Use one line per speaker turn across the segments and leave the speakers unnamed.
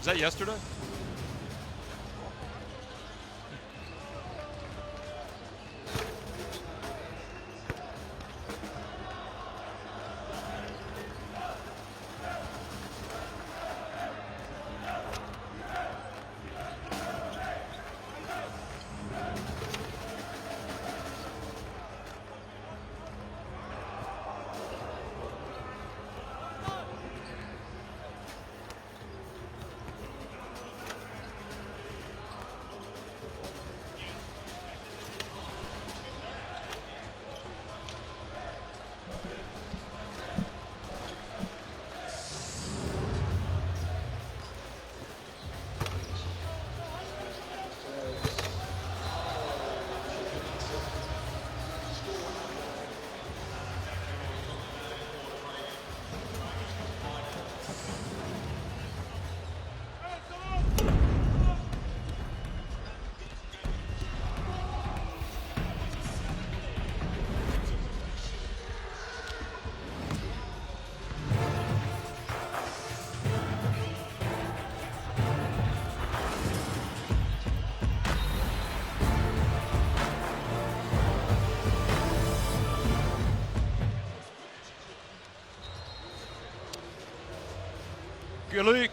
that yesterday?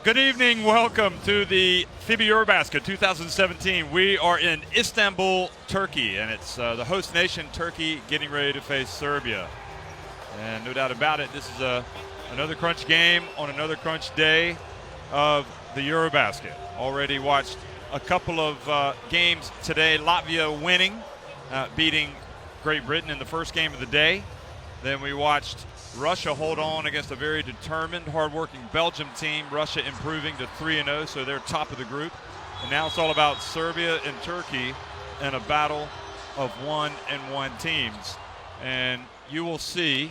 Good evening. Welcome to the FIBA EuroBasket 2017. We are in Istanbul, Turkey, and it's the host nation, Turkey, getting ready to face Serbia. And no doubt about it, this is another crunch game on another crunch day of the EuroBasket. Already watched a couple of games today. Latvia winning, beating Great Britain in the first game of the day. Then we watched Russia hold on against a very determined, hardworking Belgium team. Russia improving to 3-0, so they're top of the group. And now it's all about Serbia and Turkey in a battle of 1-1 teams. And you will see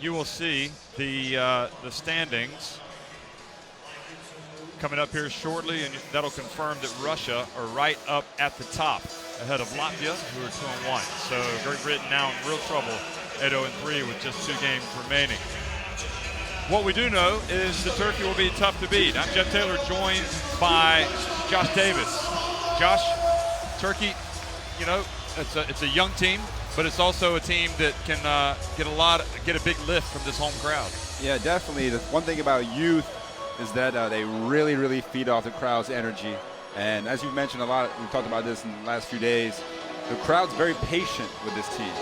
the standings coming up here shortly, and that'll confirm that Russia are right up at the top, ahead of Latvia, who are 2-1. So Great Britain now in real trouble, 8-0-3 with just 2 games remaining. What we do know is that Turkey will be tough to beat. I'm Jeff Taylor, joined by Josh Davis. Josh, Turkey, you know, it's a young team, but it's also a team that can get a big lift from this home crowd.
Yeah, definitely. The one thing about youth is that they really, really feed off the crowd's energy. And as you've mentioned a lot, we've talked about this in the last few days, the crowd's very patient with this team.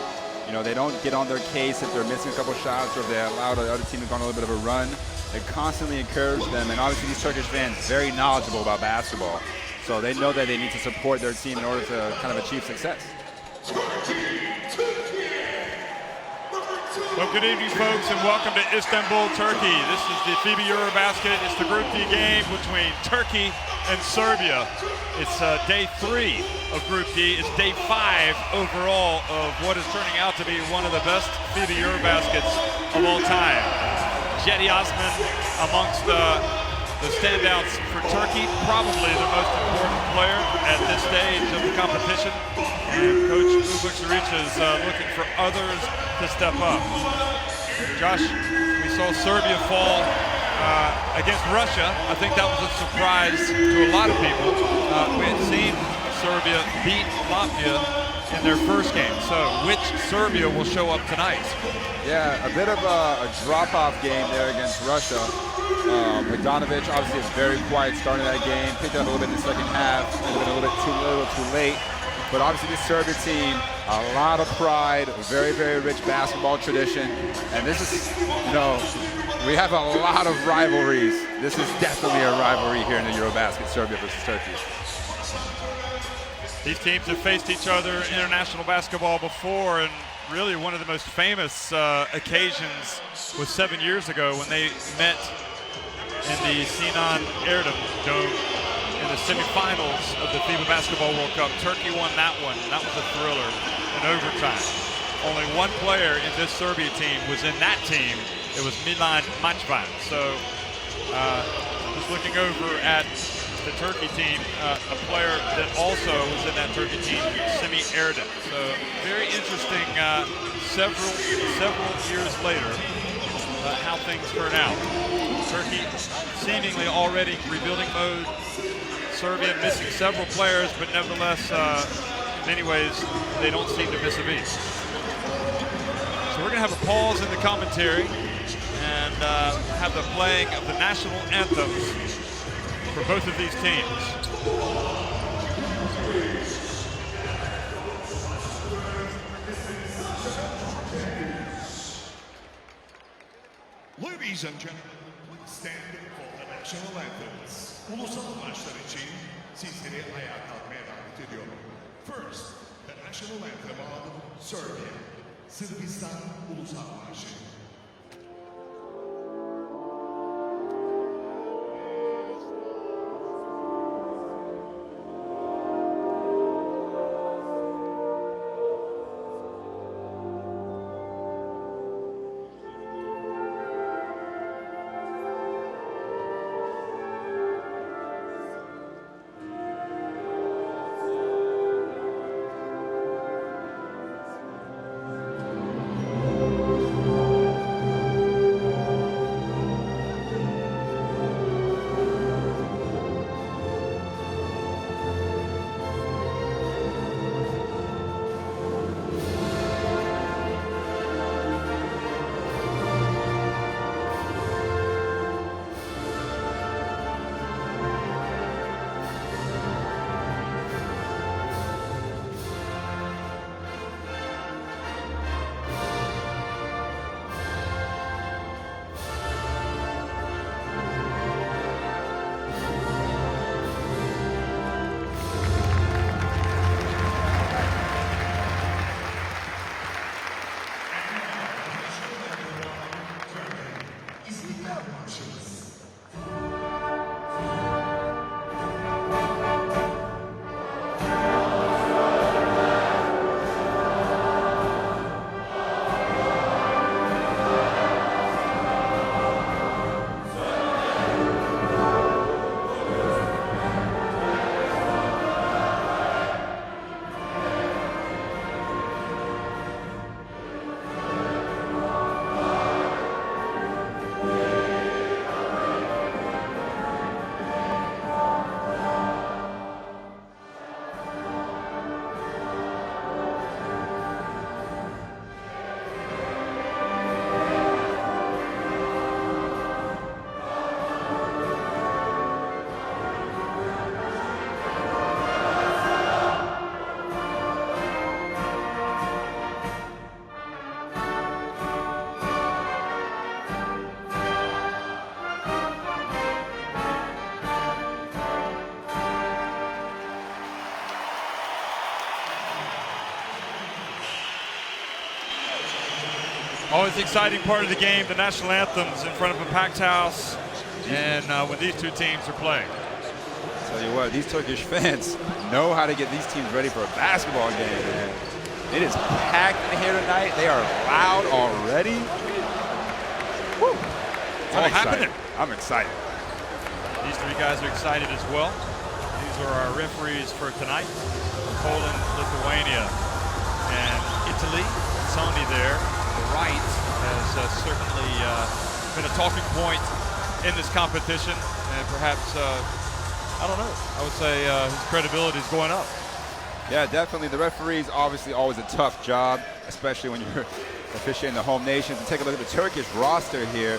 You know, they don't get on their case if they're missing a couple shots or if they allow the other team to go on a little bit of a run. They constantly encourage them, and obviously these Turkish fans very knowledgeable about basketball. So they know that they need to support their team in order to kind of achieve success.
Well, good evening, folks, and welcome to Istanbul, Turkey. This is the FIBA EuroBasket. It's the Group D game between Turkey and Serbia. It's day 3 of Group D. It's day 5 overall of what is turning out to be one of the best FIBA EuroBaskets of all time. Jetty Osman amongst the standouts for Turkey, probably the most important player at this stage of the competition. And Coach Uvuk Saric is looking for others to step up. Josh, we saw Serbia fall against Russia. I think that was a surprise to a lot of people. We had seen Serbia beat Latvia in their first game. So which Serbia will show up tonight?
Yeah, a bit of a drop-off game there against Russia. Bogdanovic obviously is very quiet starting that game. Picked up a little bit in the second half. A little bit too late. But obviously this Serbia team, a lot of pride, very, very rich basketball tradition. And this is, you know, we have a lot of rivalries. This is definitely a rivalry here in the EuroBasket, Serbia versus Turkey.
These teams have faced each other in international basketball before, and really one of the most famous occasions was 7 years ago when they met in the Sinan Erdem Dome in the semifinals of the FIBA Basketball World Cup. Turkey won that one. That was a thriller in overtime. Only one player in this Serbia team was in that team. It was Milan Mačvan. So just looking over at the Turkey team, a player that also was in that Turkey team, Semi Erdem. So very interesting. Several years later, how things turn out. Turkey seemingly already in rebuilding mode. Serbia missing several players, but nevertheless, in many ways, they don't seem to miss a beat. So we're going to have a pause in the commentary and have the playing of the national anthems for both of these teams.
Ladies and gentlemen, please stand for the national anthems. Ulusal maçlar için sizleri ayağa kalkmaya davet ediyorum. First, the national anthem of Serbia. Sırbistan Ulusal Marşı.
Always the exciting part of the game, the national anthems in front of a packed house, and when these two teams are playing.
Tell you what, these Turkish fans know how to get these teams ready for a basketball game, man. It is packed in here tonight. They are loud already. Woo.
All happening.
I'm excited.
These three guys are excited as well. These are our referees for tonight. Poland, Lithuania, and Italy. Sony there. The right has certainly been a talking point in this competition, and perhaps, I don't know, I would say his credibility is going up.
Yeah, definitely. The referees obviously always a tough job, especially when you're officiating the home nations. And take a look at the Turkish roster here.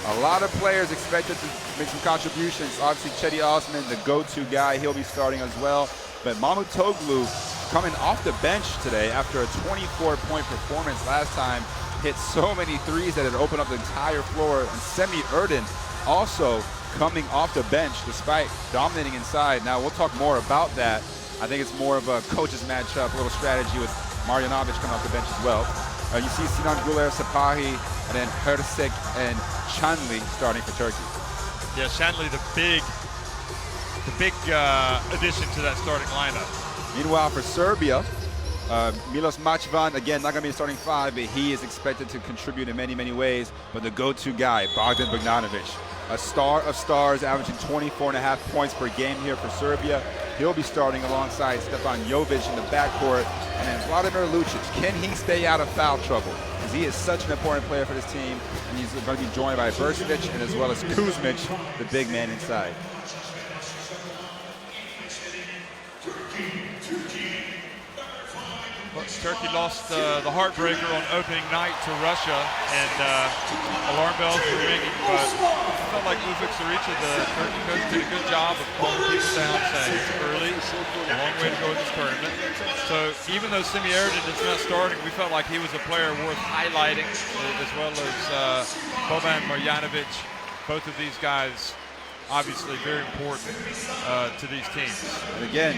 A lot of players expected to make some contributions. Obviously, Cedi Osman, the go-to guy, he'll be starting as well. But Mamutoglu coming off the bench today after a 24-point performance last time, hit so many threes that it opened up the entire floor. And Semi Erden also coming off the bench despite dominating inside. Now, we'll talk more about that. I think it's more of a coach's matchup, a little strategy with Marjanovic coming off the bench as well. You see Sinan Güler, Sapahi, and then Hersek and Shanli starting for Turkey.
Yeah, Shanli, the big addition to that starting lineup.
Meanwhile, for Serbia, Milos Mačvan, again, not going to be a starting five, but he is expected to contribute in many, many ways. But the go-to guy, Bogdan Bogdanovic, a star of stars, averaging 24.5 points per game here for Serbia. He'll be starting alongside Stefan Jovic in the backcourt. And then Vladimir Lucic, can he stay out of foul trouble? because he is such an important player for this team, and he's going to be joined by Burcevic and as well as Kuzmic, the big man inside.
Turkey lost the heartbreaker on opening night to Russia, and alarm bells were ringing, but it felt like Ufuk Sarica, the Turkey coach, did a good job of calming people down, saying it's early, a long way to go in this tournament. So even though Semi Erden is not starting, we felt like he was a player worth highlighting, as well as Boban Marjanovic. Both of these guys obviously very important to these teams.
And again,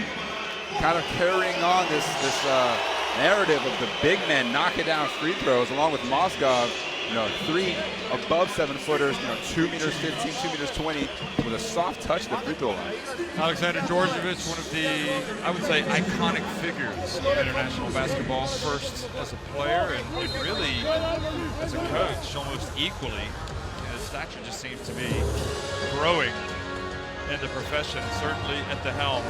kind of carrying on this narrative of the big men knocking down free throws, along with Mozgov, 3 above 7-footers, 2 meters 15, 2 meters 20, with a soft touch at the free throw line.
Alexander Djordjevic, one of the, I would say, iconic figures of international basketball, first as a player and really as a coach, almost equally. His stature just seems to be growing in the profession, certainly at the helm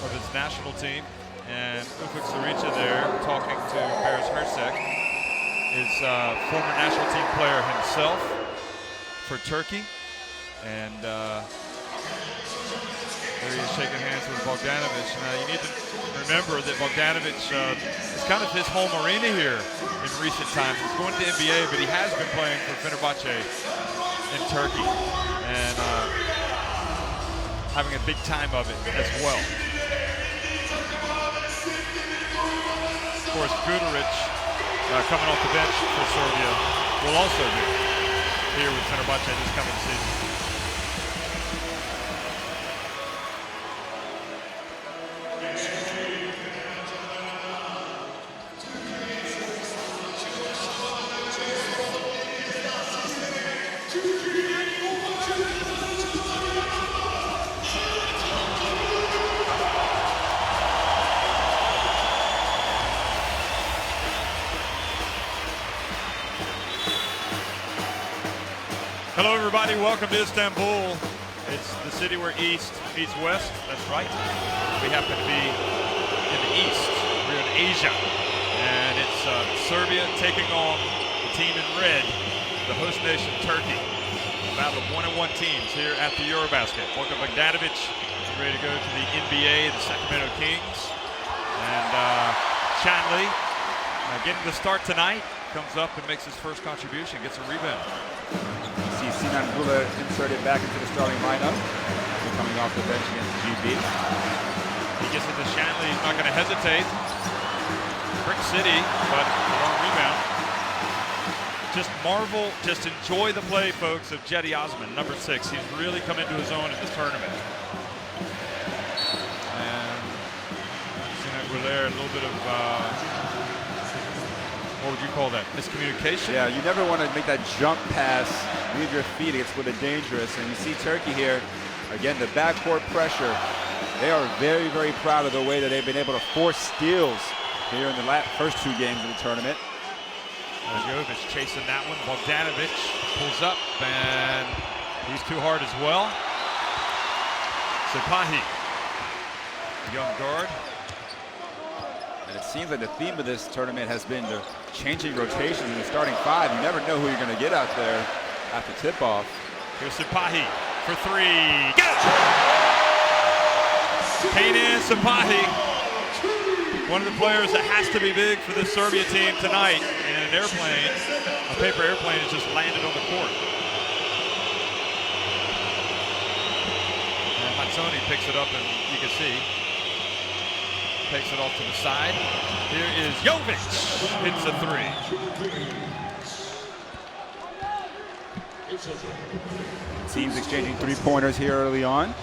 of his national team. And Ufuk Sarica there talking to Beres Hersek, is former national team player himself for Turkey. And there he is shaking hands with Bogdanovic. You need to remember that Bogdanovic is kind of his home arena here in recent times. He's going to the NBA, but he has been playing for Fenerbahce in Turkey and having a big time of it as well. Of course, Guduric, coming off the bench for Serbia, will also be here with Fenerbahce this coming season. Hello everybody, welcome to Istanbul. It's the city where East meets West, that's right. We happen to be in the East, we're in Asia. And it's Serbia taking on the team in red, the host nation Turkey. A battle of 1-1 teams here at the EuroBasket. Welcome Bogdanovic, ready to go to the NBA, the Sacramento Kings. And Shanley, getting the start tonight, comes up and makes his first contribution, gets a rebound.
See Sinan Gula inserted back into the starting lineup, coming off the bench against GB.
He gets it to Shanley, he's not going to hesitate. Brick City, but a long rebound. Just marvel, just enjoy the play, folks, of Jetty Osman, number 6. He's really come into his own in this tournament. And Sinan Gula, a little bit of what would you call that? Miscommunication?
Yeah, you never want to make that jump pass, leave your feet, it's a little bit dangerous. And you see Turkey here, again, the backcourt pressure. They are very, very proud of the way that they've been able to force steals here in the first 2 games of the tournament.
Jovic chasing that one. Bogdanovic pulls up, and he's too hard as well. Sipahi, the young guard.
And it seems like the theme of this tournament has been the changing rotations in the starting 5. You never know who you're going to get out there after tip-off.
Here's Sipahi for 3. Get it! Kenan Sipahi, one of the players that has to be big for this Serbia team tonight. And an airplane, a paper airplane, has just landed on the court. And Mazzoni picks it up, and you can see. Takes it off to the side. Here is Jovic. Hits a 3.
Teams exchanging 3-pointers here early on.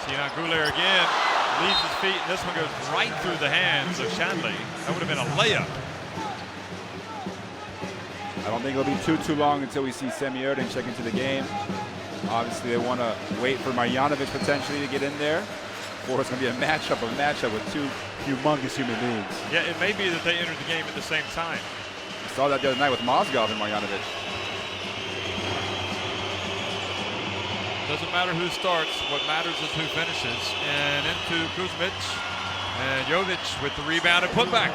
Sinan Gula again. Leaves his feet, and this one goes right through the hands of Shanley. That would have been a layup.
I don't think it'll be too long until we see Semi Erden check into the game. Obviously, they want to wait for Marjanovic potentially to get in there, or it's going to be a matchup with 2 humongous human beings.
Yeah, it may be that they entered the game at the same time.
We saw that the other night with Mozgov and Marjanovic.
Doesn't matter who starts. What matters is who finishes. And into Kuzmic. And Jovic with the rebound and putback.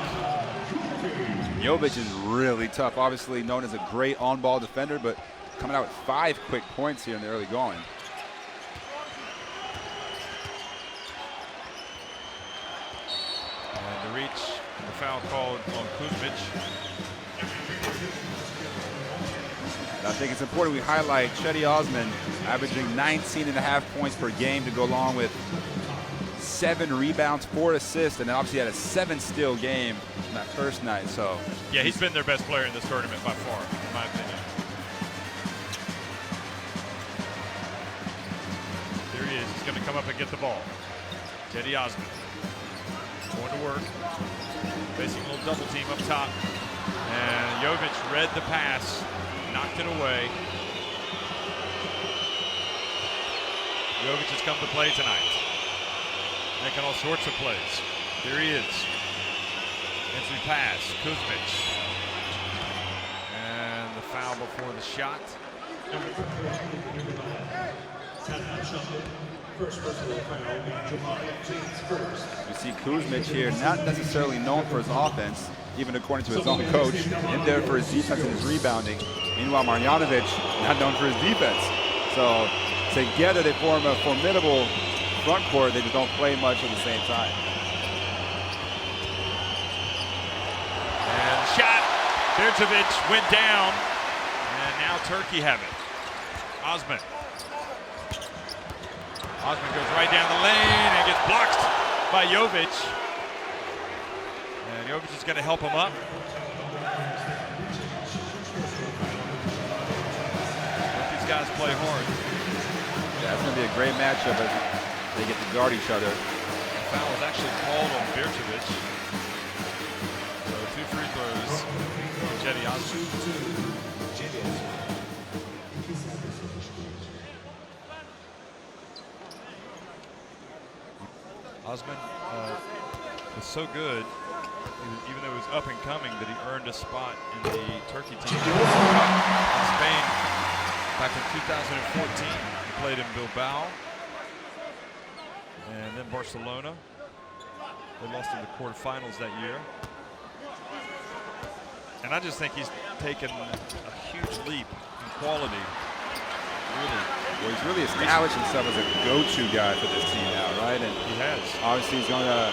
Jovic is really tough. Obviously known as a great on-ball defender, but coming out with 5 quick points here in the early going.
And the reach, the foul called on Kuzmic.
And I think it's important we highlight Cedi Osman averaging 19.5 points per game to go along with 7 rebounds, 4 assists, and then obviously had a 7-steal game in that first night. So
yeah, he's been their best player in this tournament by far, in my opinion. Here he is. He's going to come up and get the ball. Cedi Osman going to work, facing a little double team up top, and Jovic read the pass, knocked it away. Jovic has come to play tonight, making all sorts of plays. Here he is. Entry pass, Kuzmic. And the foul before the shot.
you see Kuzmic here, not necessarily known for his offense, even according to his own coach, in there for his defense and his rebounding. Meanwhile, Marjanovic, not known for his defense. So together they form a formidable front court. They just don't play much at the same time.
And shot. Bircevic went down. And now Turkey have it. Osman. Osman goes right down the lane and gets blocked by Jovic. And Jovic is going to help him up. Let these guys play hard.
Yeah, it's going to be a great matchup as they get to guard each other.
The foul was actually called on Bircevic. So 2 free throws from Cedi Osman. Osman was so good, even though he was up and coming, that he earned a spot in the Turkey team in Spain back in 2014. He played in Bilbao and then Barcelona. They lost in the quarterfinals that year. And I just think he's taken a huge leap in quality. Really.
Well, he's really established himself as a go-to guy for this team now, right? And
he has.
Obviously, he's going to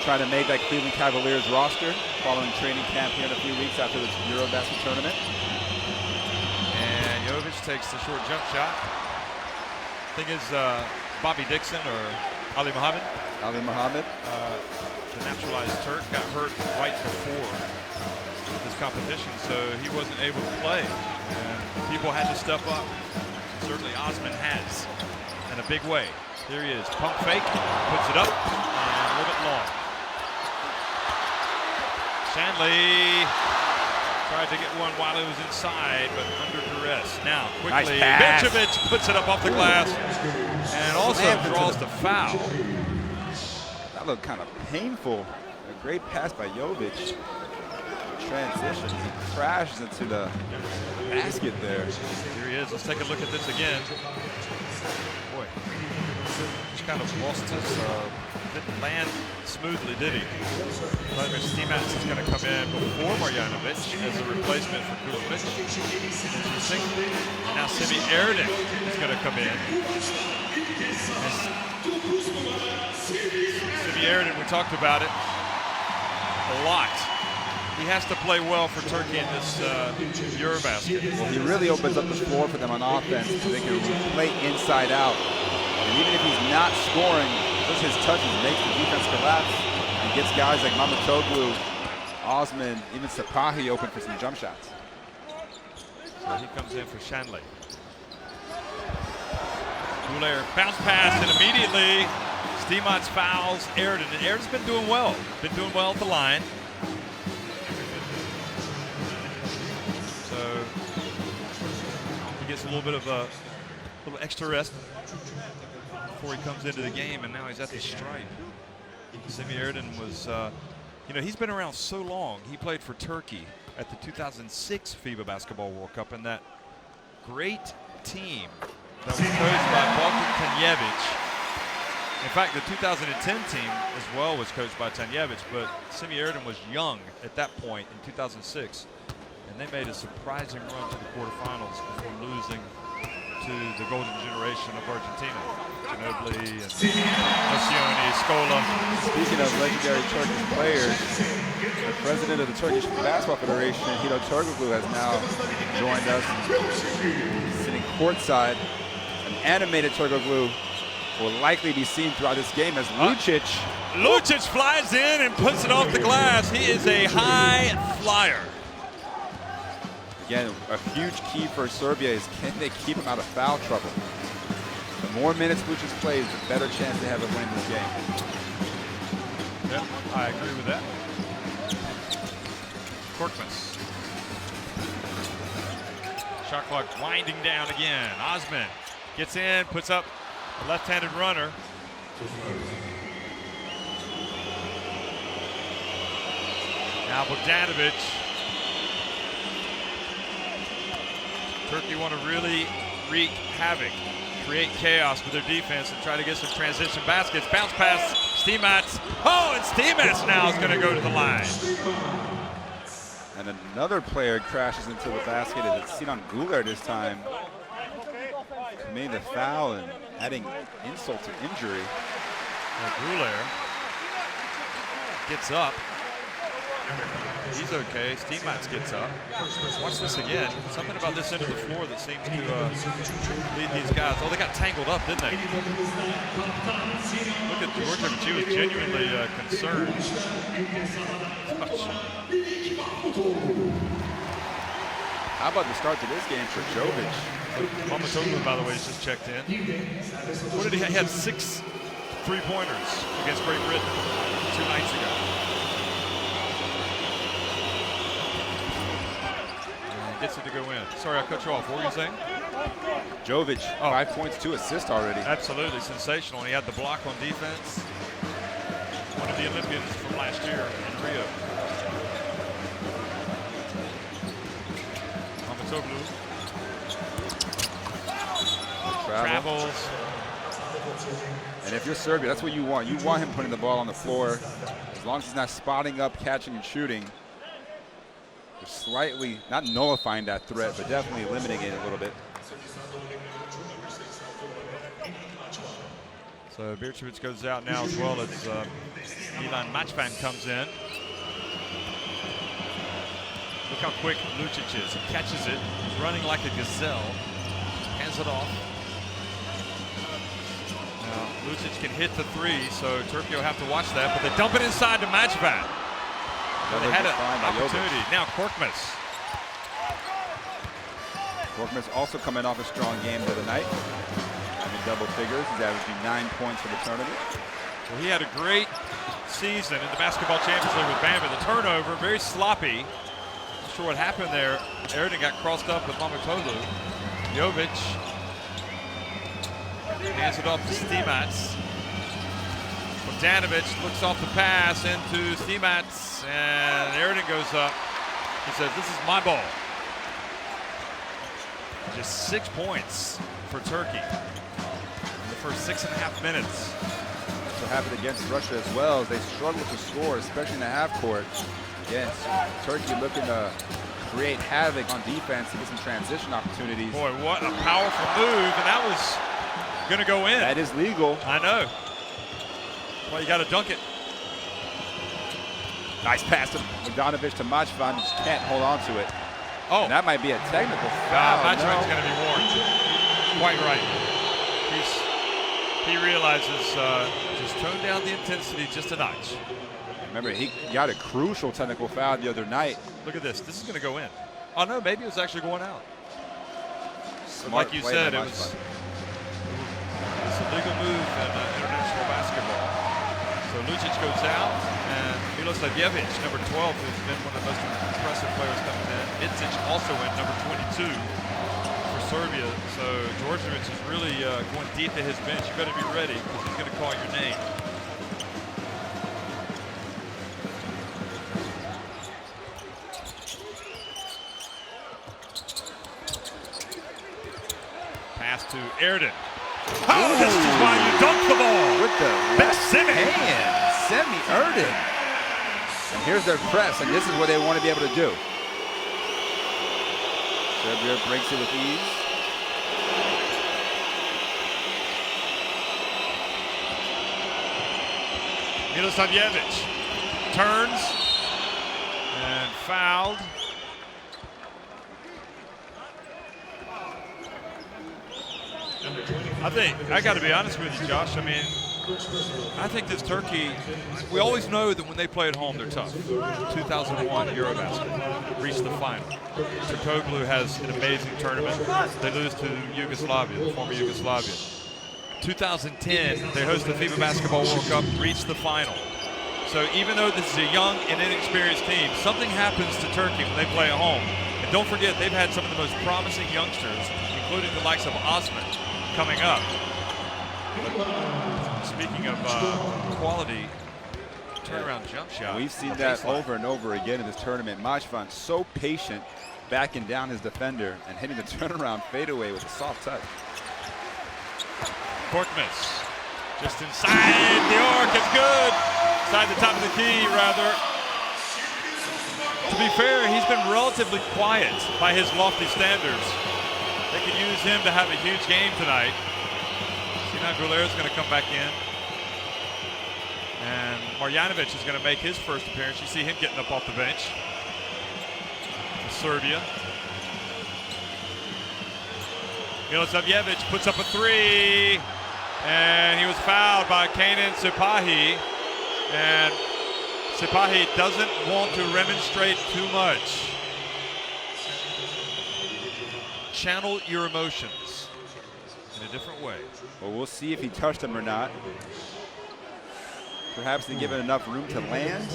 try to make that Cleveland Cavaliers roster following training camp here in a few weeks after the EuroBasket tournament.
And Jovic takes the short jump shot. Thing is, Bobby Dixon or Ali Mohammed.
Ali Mohammed.
The naturalized Turk got hurt right before this competition, so he wasn't able to play. And people had to step up. Certainly Osman has, in a big way. Here he is, pump fake, puts it up, and a little bit long. Shanley tried to get one while he was inside, but under duress. Now, quickly,
nice
Bircevic puts it up off the glass, and also draws the foul.
That looked kind of painful. A great pass by Jovic. Transition, he crashes into the basket there.
Here he is. Let's take a look at this again. Boy, just kind of lost his, didn't land smoothly, did he? Vladimir Stimac is going to come in before Marjanovic as a replacement for Kuzmic. Interesting. And now Simi Erden is going to come in. Simi Erden, we talked about it a lot. He has to play well for Turkey in this EuroBasket.
Well, he really opens up the floor for them on offense so they can play inside out. And even if he's not scoring, just his touches makes the defense collapse and gets guys like Mamutoglu, Osman, even Sapahi open for some jump shots.
So he comes in for Shanley. Gouler bounce pass, and immediately Stimac fouls Erden. And Erden's been doing well. Been doing well at the line. So he gets a little bit of a little extra rest before he comes into the game, and now he's at the stripe. Simi Erden was, you know, he's been around so long. He played for Turkey at the 2006 FIBA Basketball World Cup, and that great team that was coached by Balkan Tanjevic. In fact, the 2010 team as well was coached by Tanjevic, but Semi Erden was young at that point in 2006. And they made a surprising run to the quarterfinals before losing to the golden generation of Argentina. Ginobili and Nocioni, Scola.
Speaking of legendary Turkish players, the president of the Turkish Basketball Federation, Hito Turkoglu, has now joined us. He's sitting courtside. An animated Turkoglu will likely be seen throughout this game as Lucic.
Lucic flies in and puts it off the glass. He is a high flyer.
Again, a huge key for Serbia is can they keep him out of foul trouble. The more minutes Lucic plays, the better chance they have of winning this game.
Yep, I agree with that. Korkmaz. Shot clock winding down again. Osman gets in, puts up a left-handed runner. Now Bogdanovic. Turkey want to really wreak havoc, create chaos with their defense and try to get some transition baskets. Bounce pass, Stimac. Oh, and Stimac now is going to go to the line.
And another player crashes into the basket. It's Sinan Guler this time. Committing the foul and adding insult to injury.
Guler gets up. He's okay. Stimac gets up. Watch this again. Something about this end of the floor that seems to lead these guys. Oh, they got tangled up, didn't they? Look at Georgia. She was genuinely concerned.
How about the start to this game for Jovic?
Mamatoğlu, by the way, has just checked in. What did he have? He had 6 3-pointers against Great Britain 2 nights ago. Gets it to go in. Sorry, I cut you off. What were you saying?
Jovic, 5 points, 2 assists already.
Absolutely sensational. And he had the block on defense. One of the Olympians from last year in Rio. Mamatoğlu travels.
And if you're Serbia, that's what you want. You want him putting the ball on the floor. As long as he's not spotting up, catching, and shooting. Slightly, not nullifying that threat, but definitely limiting it a little bit.
So Birčević goes out now as well as Milan Mačvan comes in. Look how quick Lucic is. He catches it, he's running like a gazelle, hands it off. Now Lucic can hit the 3, so Turkey will have to watch that, but they dump it inside to Mačvan. They had an opportunity. Now Korkmaz.
Korkmaz also coming off a strong game the other night. In double figures. He's averaging 9 points for the tournament.
Well, he had a great season in the Basketball Champions League with Bama. The turnover, very sloppy. Not sure what happened there. Erden got crossed up with Mamatoğlu. Jovic hands it off to Stimac. Bogdanovic looks off the pass into Stimac, and Erden goes up. He says, "This is my ball." Just 6 points for Turkey in the first 6.5 minutes.
That's what happened against Russia as well, as they struggled to score, especially in the half court. Again, Turkey looking to create havoc on defense to get some transition opportunities.
Boy, what a powerful move, and that was going to go in.
That is legal.
I know. Well, you got to dunk it.
Nice pass to Bogdanovic to Mačvan, just can't hold on to it.
Oh.
And that might be a technical foul.
Mačvan's going to be warned. Quite right. He realizes just tone down the intensity just a notch.
Remember, he got a crucial technical foul the other night.
Look at this. This is going to go in. Oh, no, maybe it was actually going out.
Smart
like you
play
said,
by
it's a legal move in international basketball. So Lucic goes out, and Milosavljević, number 12, who's been one of the most impressive players coming in. Itzic also in number 22 for Serbia. So Djordjevic is really going deep to his bench. You better be ready, because he's going to call your name. Pass to Erden. Oh, this is why you dunk the ball.
With the
Left
hand, Semi Erden. And here's their press, and this is what they want to be able to do. Serbia breaks it with ease.
Milosavljevic turns and fouled. I got to be honest with you, Josh. I mean, I think this Turkey, we always know that when they play at home, they're tough. 2001 EuroBasket, reached the final. Turkoglu has an amazing tournament. They lose to Yugoslavia, the former Yugoslavia. 2010, they host the FIBA Basketball World Cup, reach the final. So even though this is a young and inexperienced team, something happens to Turkey when they play at home. And don't forget, they've had some of the most promising youngsters, including the likes of Osman, coming up. But speaking of quality, turnaround jump shot.
We've seen that over and over again in this tournament. Majvan so patient, backing down his defender and hitting the turnaround fadeaway with a soft touch.
Korkmaz just inside the arc, it's good. Inside the top of the key, rather. To be fair, he's been relatively quiet by his lofty standards. They could use him to have a huge game tonight. Sinan Guler is going to come back in. And Marjanovic is going to make his first appearance. You see him getting up off the bench. For Serbia. Milosavljevic puts up a three. And he was fouled by Kenan Sipahi. And Sipahi doesn't want to remonstrate too much. Channel your emotions in a different way.
Well, we'll see if he touched him or not. Perhaps they give it enough room to land.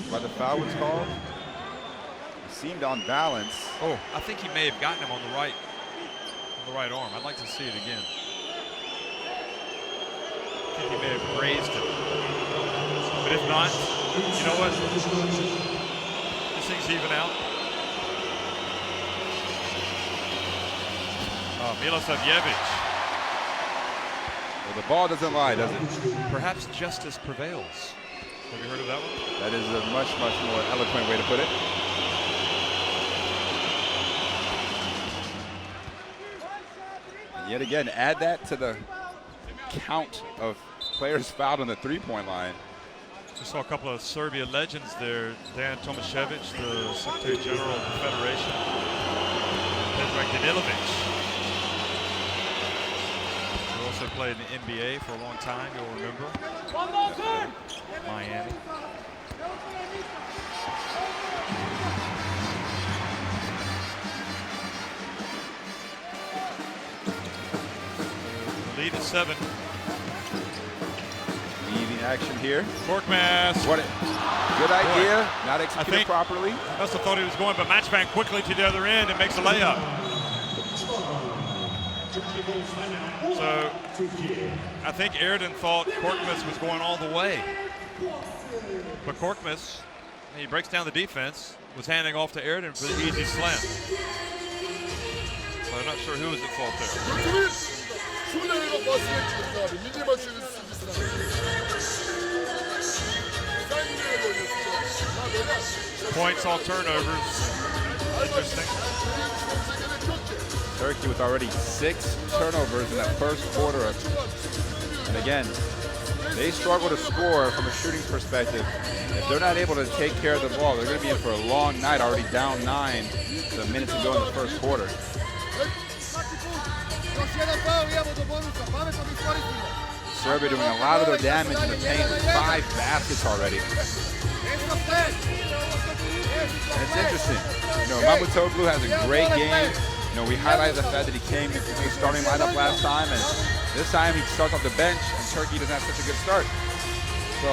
Why the foul was called. He seemed on balance.
Oh, I think he may have gotten him on the right arm. I'd like to see it again. I think he may have grazed him. But if not, you know what? This thing's even out. Oh, Milosavljevic.
Well, the ball doesn't lie, does it?
Perhaps justice prevails. Have you heard of that one?
That is a much, much more eloquent way to put it. And yet again, add that to the count of players fouled on the three-point line.
We saw a couple of Serbia legends there. Dan Tomašević, the Secretary General of the Federation. Predrag Danilovic, who also played in the NBA for a long time, you'll remember. Miami. The lead is 7.
Action here.
Korkmaz.
What a good idea. Not executed properly.
Must have thought he was going, but Matchbank quickly to the other end and makes a layup. So I think Erden thought Korkmaz was going all the way. But Korkmaz, he breaks down the defense, was handing off to Erden for the easy slam. So I'm not sure who was at fault there. Points, all turnovers. Interesting.
Turkey with already 6 turnovers in that first quarter. And again, they struggle to score from a shooting perspective. If they're not able to take care of the ball, they're going to be in for a long night, already down 9 the minutes to go in the first quarter. Serbia doing a lot of their damage in the paint with 5 baskets already. And it's interesting. You know, Mamutoglu has a great game. You know, we highlighted the fact that he came to the starting lineup last time, and this time he starts off the bench, and Turkey doesn't have such a good start. So,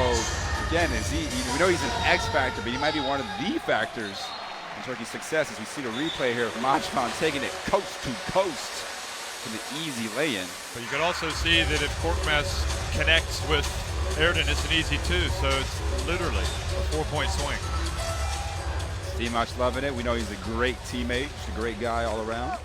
again, we know he's an X factor, but he might be one of the factors in Turkey's success as we see the replay here of Majvan taking it coast to coast to the easy lay-in.
But you can also see that if Korkmaz connects with Erden, it's an easy 2, so it's literally a 4-point swing.
Dimash loving it. We know he's a great teammate, just a great guy all around.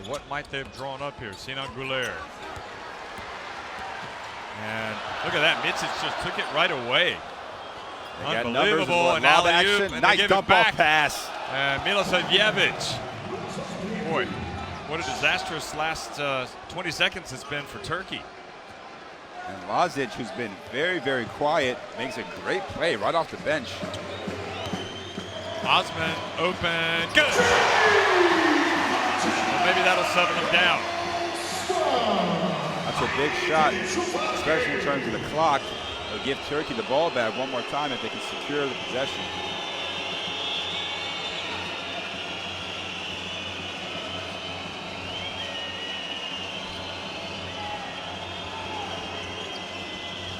So what might they have drawn up here? Sinan Güler. And look at that. Mitsic just took it right away. Unbelievable. And alley-oop. And
nice dump off pass.
And Milosavljevic. Boy, what a disastrous last 20 seconds it's been for Turkey.
And Lazic, who's been very, very quiet, makes a great play right off the bench.
Osman open. Good. Well, maybe that'll settle him down.
That's a big shot, especially in terms of the clock. It'll give Turkey the ball back one more time if they can secure the possession.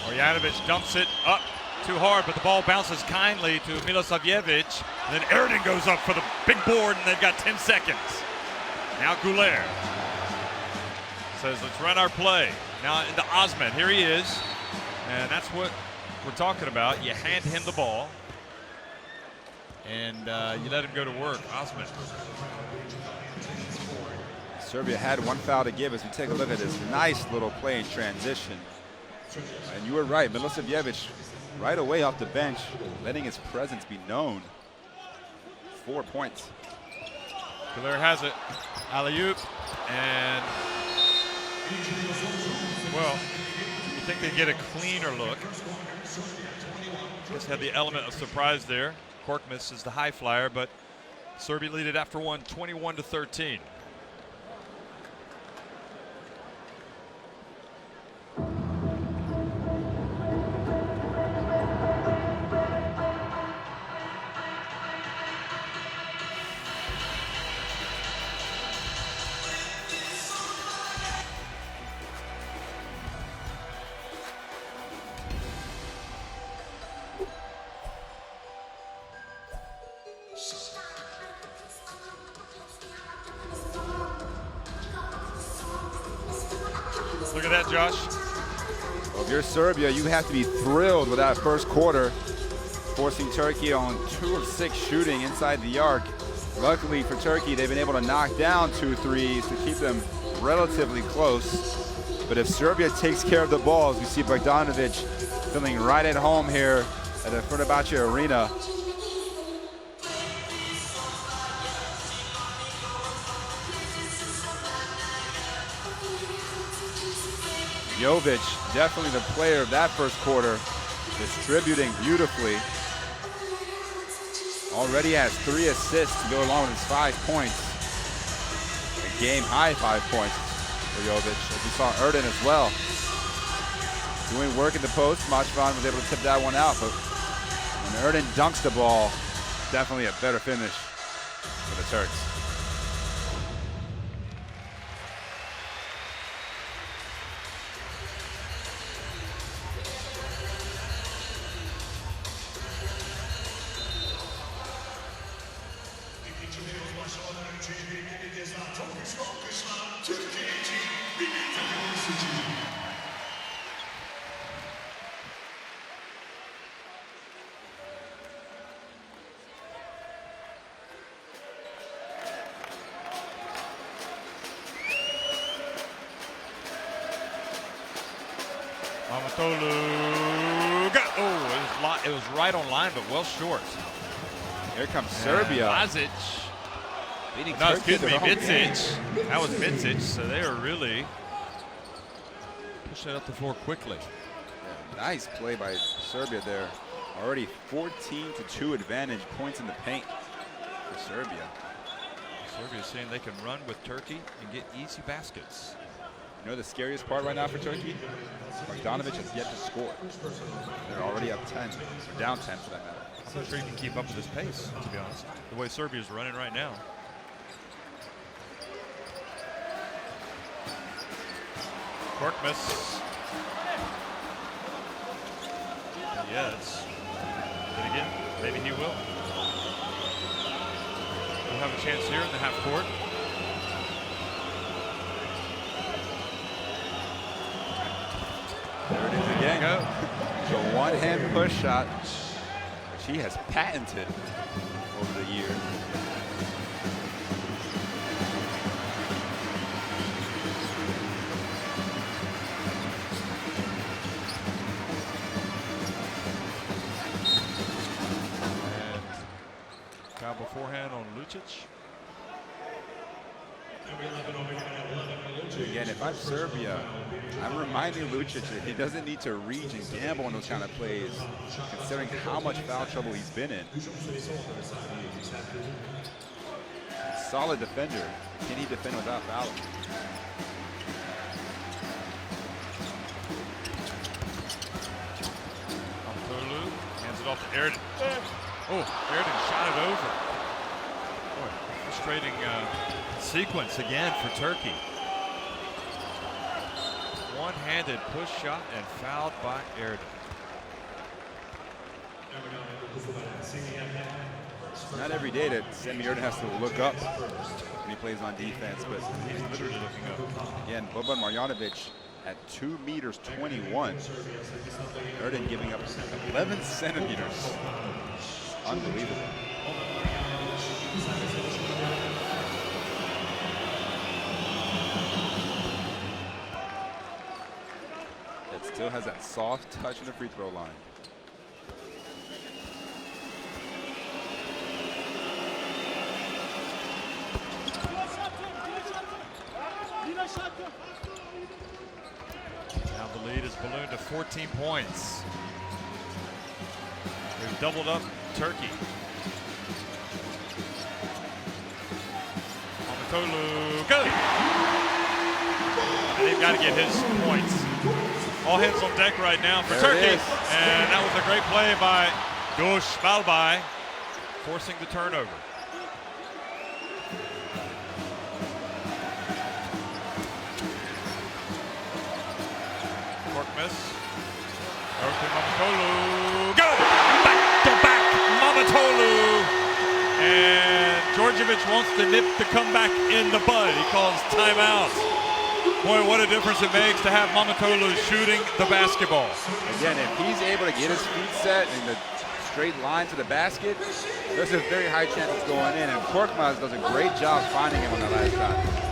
Orjanovic dumps it up too hard, but the ball bounces kindly to Milosavljevic. Then Erden goes up for the big board, and they've got 10 seconds. Now Güler says, let's run our play. Now into Osman, here he is. And that's what we're talking about. You hand him the ball, and you let him go to work. Osman.
Serbia had one foul to give as we take a look at this nice little play in transition. And you were right, Milosavljevic right away off the bench, letting his presence be known. 4 points.
Güler has it. Alley-oop. And, well, you think they get a cleaner look. Just had the element of surprise there. Korkmaz is the high flyer, but Serbia lead it after one, 21-13. Look at that, Josh.
Well, if you're Serbia, you have to be thrilled with that first quarter, forcing Turkey on 2 of 6 shooting inside the arc. Luckily for Turkey, they've been able to knock down 2 threes to keep them relatively close. But if Serbia takes care of the balls, we see Bogdanovic feeling right at home here at the Fenerbahce Arena. Jovic, definitely the player of that first quarter, distributing beautifully. Already has 3 assists to go along with his 5 points. A game-high 5 points for Jovic, as we saw Erden as well. Doing work in the post, Machvan was able to tip that one out, but when Erden dunks the ball, definitely a better finish for the Turks.
It was right on line, but well short.
Here comes Serbia.
Lazic. No, excuse me, Mitsic. That was Mitsic, so they are really pushing it up the floor quickly.
Yeah, nice play by Serbia there. Already 14-2 advantage, points in the paint for Serbia.
Serbia is saying they can run with Turkey and get easy baskets.
You know the scariest part right now for Turkey? Bogdanovic has yet to score. They're already up 10, or down 10 for that matter.
I'm not sure you can keep up with this pace, to be honest. The way Serbia's running right now. Korkmaz. Yes. But again, maybe he will. We'll have a chance here in the half court.
There it is again. The one-hand push shot, which he has patented over the years.
Lucic.
Again, if I'm Serbia, I'm reminding Lucic that he doesn't need to reach and gamble on those kind of plays, considering how much foul trouble he's been in. Solid defender. Can he defend without fouling?
Hands it off to Erden. Oh, Erden shot it over. Boy, frustrating sequence again for Turkey. One-handed push shot and fouled by Erden.
Not every day that Semi Erden has to look up when he plays on defense, but
He's literally looking up.
again, Boban Marjanovic at 2 meters 21. Erden giving up 11 centimeters. Unbelievable. It still has that soft touch in the free throw line.
Now the lead is ballooned to 14 points. They've doubled up Turkey. Mamatolu, good! And they've got to get his points. All hands on deck right now for Turkey. And that was a great play by Dosh Balbay, forcing the turnover. Miss. Okay, Mamatolu. Good! Back to back, Mamatolu. And Djordjevic wants to nip the comeback in the bud. He calls timeout. Boy, what a difference it makes to have Mamatolu shooting the basketball.
Again, if he's able to get his feet set in the straight line to the basket, there's a very high chance it's going in. And Korkmaz does a great job finding him on the last shot.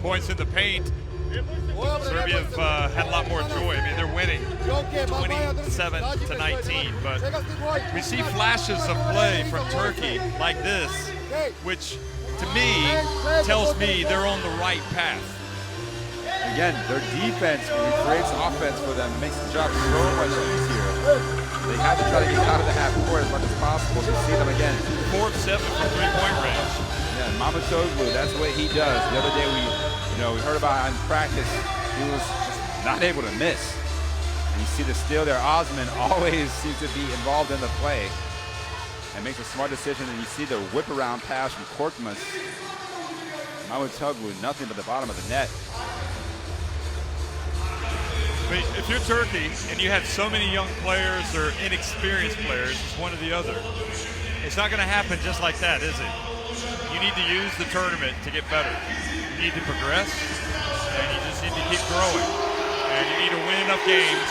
Points in the paint. Serbia have had a lot more joy. I mean, they're winning 27 to 19, but we see flashes of play from Turkey like this, which to me tells me they're on the right path.
Again, their defense creates offense for them. It makes the job so much easier. They have to try to get out of the half court as much as possible. You see them again.
4 of 7 from three-point range.
Yeah, Mamatolu, that's what he does. The other day we heard about in practice, he was just not able to miss. And you see the steal there. Osman always seems to be involved in the play and makes a smart decision. And you see the whip around pass from Korkmaz. Mamatolu, nothing but the bottom of the net.
If you're Turkey and you have so many young players or inexperienced players, it's one or the other. It's not going to happen just like that, is it? You need to use the tournament to get better. You need to progress, and you just need to keep growing. And you need to win enough games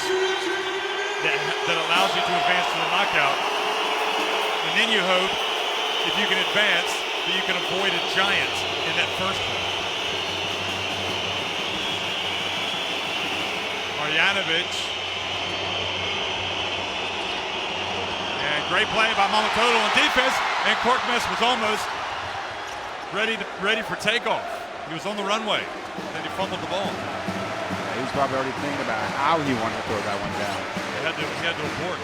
that allows you to advance to the knockout. And then you hope, if you can advance, that you can avoid a giant in that first one. Marjanovic. And great play by Mamatolu on defense, and Korkmaz was almost ready for takeoff. He was on the runway, then he fumbled the ball.
Yeah, he was probably already thinking about how he wanted to throw that one down.
He had to abort.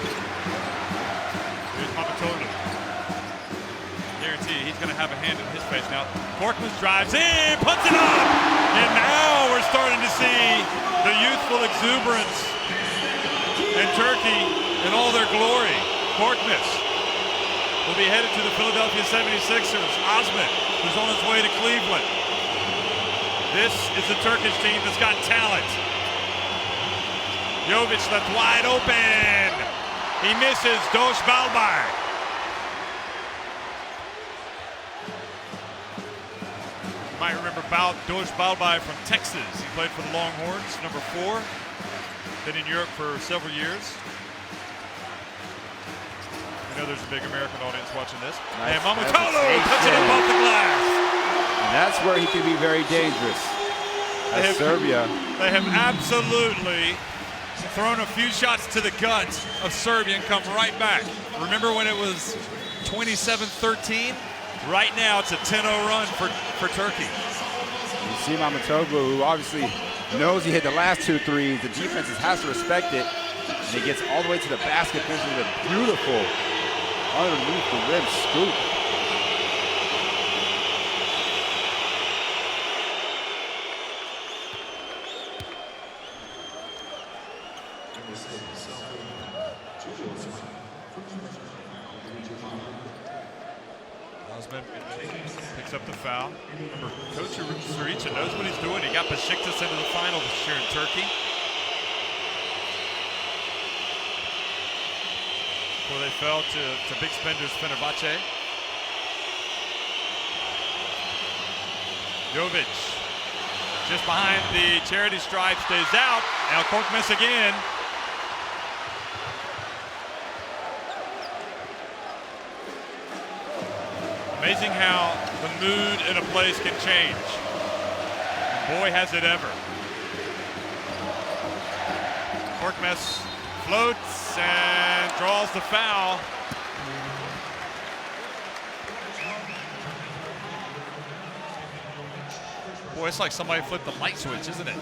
Here's Mamatolu. Guarantee he's going to have a hand in his face now. Korkmaz drives in, puts it up, and now we're starting to see the youthful exuberance in Turkey in all their glory. Korkmaz will be headed to the Philadelphia 76ers. Osman, who's on his way to Cleveland. This is the Turkish team that's got talent. Jovic left wide open. He misses. Dosh Balbay. You might remember Dosh Balbay from Texas. He played for the Longhorns, number 4. Been in Europe for several years. I know there's a big American audience watching this.
Nice.
And Mamatolu touching it above the glass.
And that's where he can be very dangerous. Serbia.
They have absolutely thrown a few shots to the gut of Serbia and come right back. Remember when it was 27-13? Right now it's a 10-0 run for Turkey.
You see Mamutoglu, who obviously knows he hit the last 2 threes. The defense has to respect it. And he gets all the way to the basket, finishing with a beautiful underneath the rim scoop.
Osman picks up the foul. Remember, Coach Surica knows what he's doing. He got Besiktas into the final this year in Turkey. Before they fell to big spenders Fenerbahce. Jovic just behind the charity stripe, stays out. Now Korkmaz again. Amazing how the mood in a place can change. And boy, has it ever. Korkmaz floats and draws the foul. Boy, it's like somebody flipped the light switch, isn't it?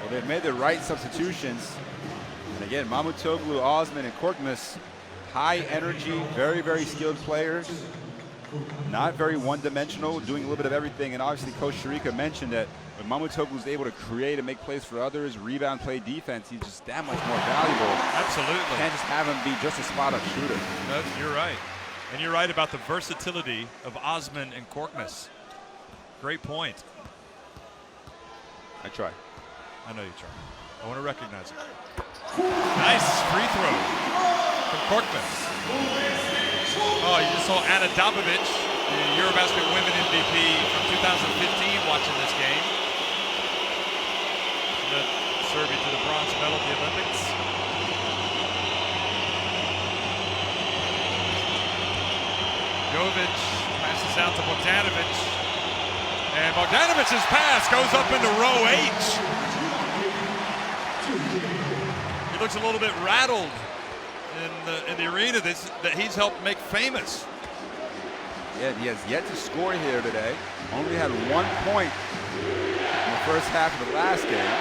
Well, they've made the right substitutions. And again, Mamutoglu, Osman, and Korkmaz, high energy, very, very skilled players. Not very one-dimensional, doing a little bit of everything. And obviously, Coach Surica mentioned that when Mamutoglu is able to create and make plays for others, rebound, play defense, he's just that much more valuable.
Absolutely.
You can't just have him be just a spot-up shooter.
No, you're right. And you're right about the versatility of Osman and Korkmaz. Great point.
I try.
I know you try. I want to recognize it. Nice free throw from Korkmaz. Oh, you just saw Ana Dabovic, the EuroBasket Women MVP from 2015, watching this game. Led Serbia to the bronze medal at the Olympics. Jovic passes out to Bogdanovic. And Bogdanovic's pass goes up into row H. He looks a little bit rattled in the arena that he's helped make famous.
Yeah, he has yet to score here today. Only had 1 point in the first half of the last game.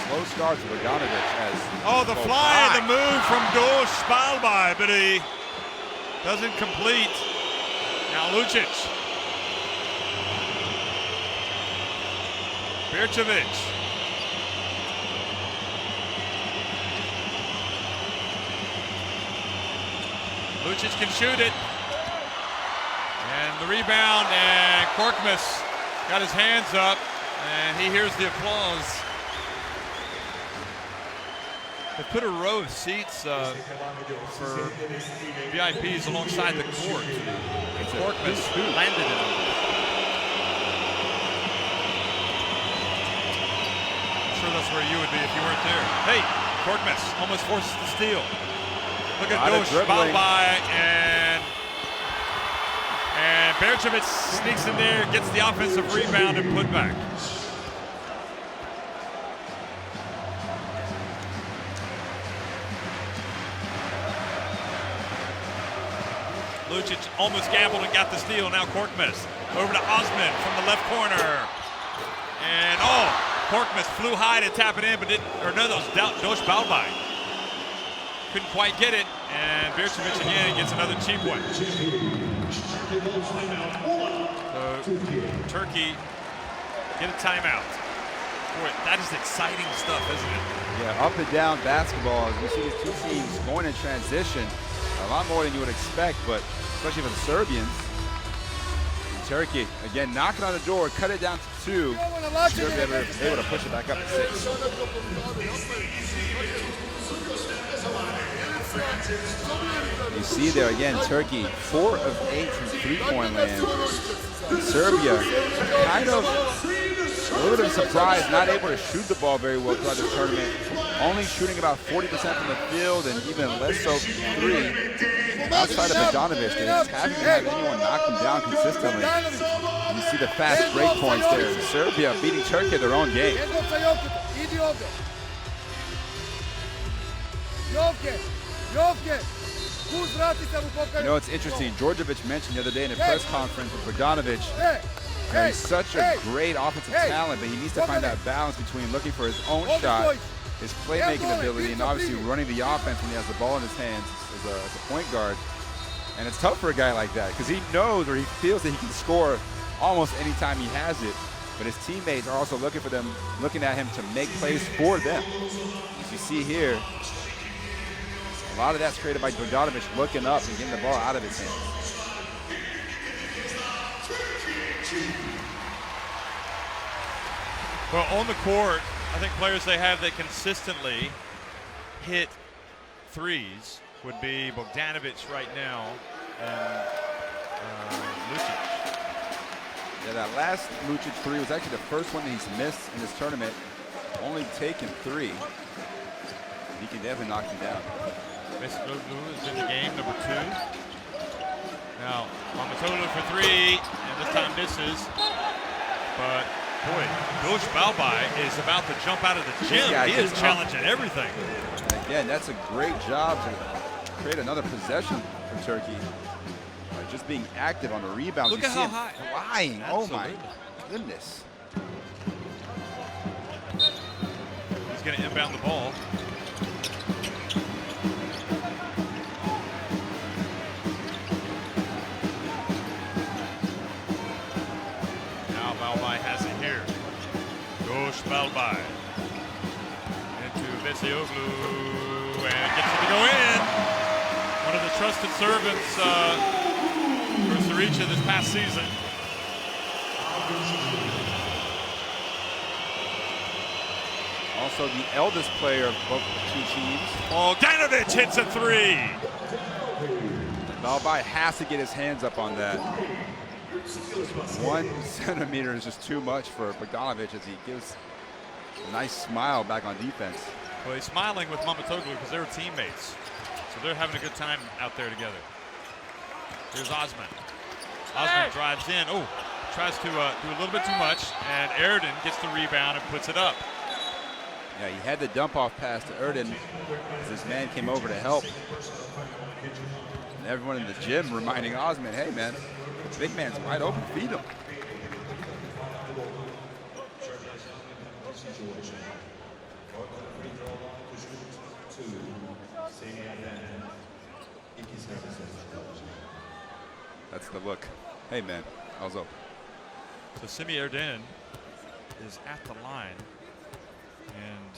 Slow start to Bogdanovic as
the fly and the move from Dosh Balbai, but he doesn't complete. Now Lucic. Birčević. Lucic can shoot it. And the rebound, and Korkmaz got his hands up, and he hears the applause. They put a row of seats for VIPs alongside the court. And Korkmaz landed in them. I'm sure that's where you would be if you weren't there. Hey, Korkmaz almost forces the steal. Look at Dosh Balbai, and Birčević sneaks in there, gets the offensive rebound and put back. Lucic almost gambled and got the steal. Now Korkmaz over to Osman from the left corner. And Korkmaz flew high to tap it in, but Dosh Balbai couldn't quite get it. And Birčević again gets another cheap one. So Turkey get a timeout. Boy, that is exciting stuff, isn't it?
Yeah, up and down basketball. As we see these two teams going in transition, a lot more than you would expect, but especially for the Serbians. And Turkey, again, knocking on the door, cut it down to 2. Serbia able to push it back up to 6. You see there again, Turkey 4 of 8 from three-point land. And Serbia kind of a little bit of surprise, not able to shoot the ball very well throughout this tournament. Only shooting about 40% from the field and even less so from 3. Outside of Bogdanovic, they just haven't had anyone knock them down consistently. And you see the fast break points there. Serbia beating Turkey at their own game. You know, it's interesting. Djordjevic mentioned the other day in a press conference with Bogdanovic, he's such a great offensive talent, but he needs to find that balance between looking for his own shot, his playmaking ability, and obviously running the offense when he has the ball in his hands as a point guard. And it's tough for a guy like that because he knows or he feels that he can score almost any time he has it. But his teammates are also looking at him to make plays for them. As you see here, a lot of that's created by Bogdanovic looking up and getting the ball out of his hands.
Well, on the court, I think players they have that consistently hit threes would be Bogdanovic right now and Lucic.
Yeah, that last Lucic three was actually the first one that he's missed in this tournament. Only taken 3. He can definitely knock him down.
Messi is in the game, number 2. Now, Mamatolu for 3, and this time misses. But, boy, Coach Balbai is about to jump out of the gym. He is challenging everything.
And again, that's a great job to create another possession for Turkey. By just being active on the rebounds.
Look at how high.
Flying. Oh, my goodness.
He's going to inbound the ball. Now Balbai has it here. Gosh Balbai. Into Besioglu. And gets it to go in. One of the trusted servants for Saricha this past season.
Also the eldest player of both two teams.
Bogdanovic hits a 3.
Balbai has to get his hands up on that. 1 centimeter is just too much for Bogdanovic as he gives a nice smile back on defense.
Well, he's smiling with Mamatoglu because they were teammates. So they're having a good time out there together. Here's Osman. Osman drives in. Oh, tries to do a little bit too much. And Erden gets the rebound and puts it up.
Yeah, he had the dump off pass to Erden as his man came over to help. And everyone in the gym reminding Osman, hey man, the big man's wide open, feed him. That's the look. Hey man, how's up?
So Semi Erden is at the line. And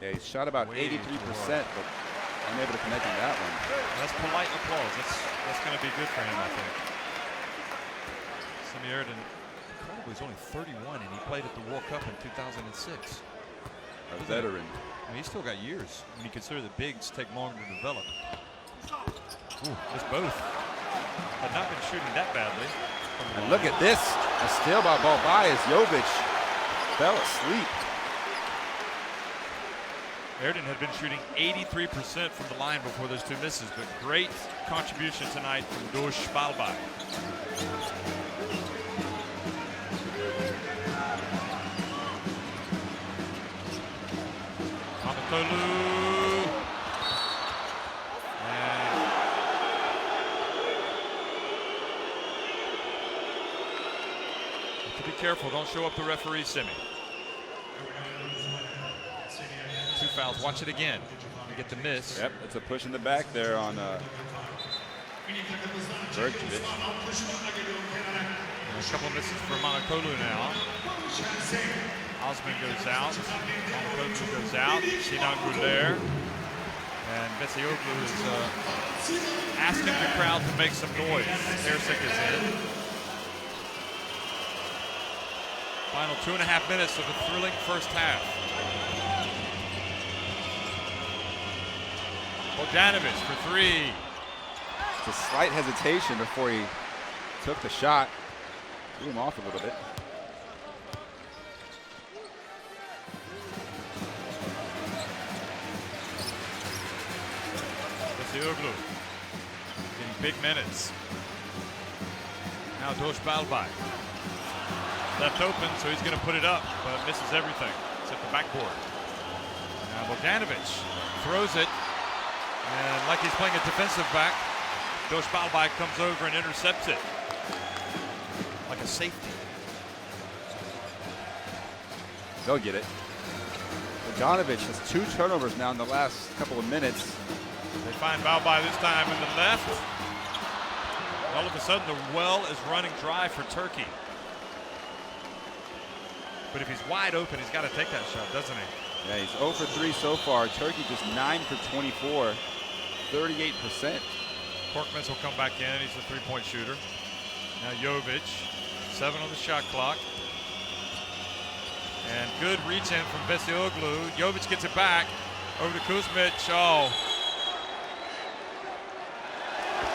yeah, he's shot about 83%, but unable to connect on that one.
That's polite applause. That's going to be good for him, I think. Semi Erden was only 31, and he played at the World Cup in 2006.
A veteran.
I mean, he's still got years when you consider the bigs take longer to develop. Ooh, just both had not been shooting that badly.
And look at this, a steal by Balbai as Jovic fell asleep.
Erden had been shooting 83% from the line before those 2 misses, but great contribution tonight from Dosh Balbai. Mamatolu. And have to be careful, don't show up the referee, Simi. 2 fouls. Watch it again. You get the miss.
Yep, it's a push in the back there on Djordjevic.
A couple of misses for Mamatolu now. Osman goes out. Mamatolu goes out. Sinan Gouler. And Besioglu is asking the crowd to make some noise. Ersic is in. Final 2.5 minutes of a thrilling first half. Bogdanovic for 3.
Just a slight hesitation before he took the shot. Threw him off a little bit.
Besioglu getting big minutes. Now Dosh Balbai. Left open, so he's going to put it up, but misses everything. It's at the backboard. Now Now Bogdanovic throws it, and like he's playing a defensive back, Dosh Balbai comes over and intercepts it like a safety.
They'll get it. Bogdanovic has 2 turnovers now in the last couple of minutes.
They find Balbai this time in the left. All of a sudden, the well is running dry for Turkey. But if he's wide open, he's got to take that shot, doesn't he?
Yeah, he's 0 for 3 so far. Turkey just 9 for 24, 38%.
Korkmaz will come back in. He's a three-point shooter. Now Jovic, 7 on the shot clock. And good reach in from Besioglu. Jovic gets it back over to Kuzmic. Oh.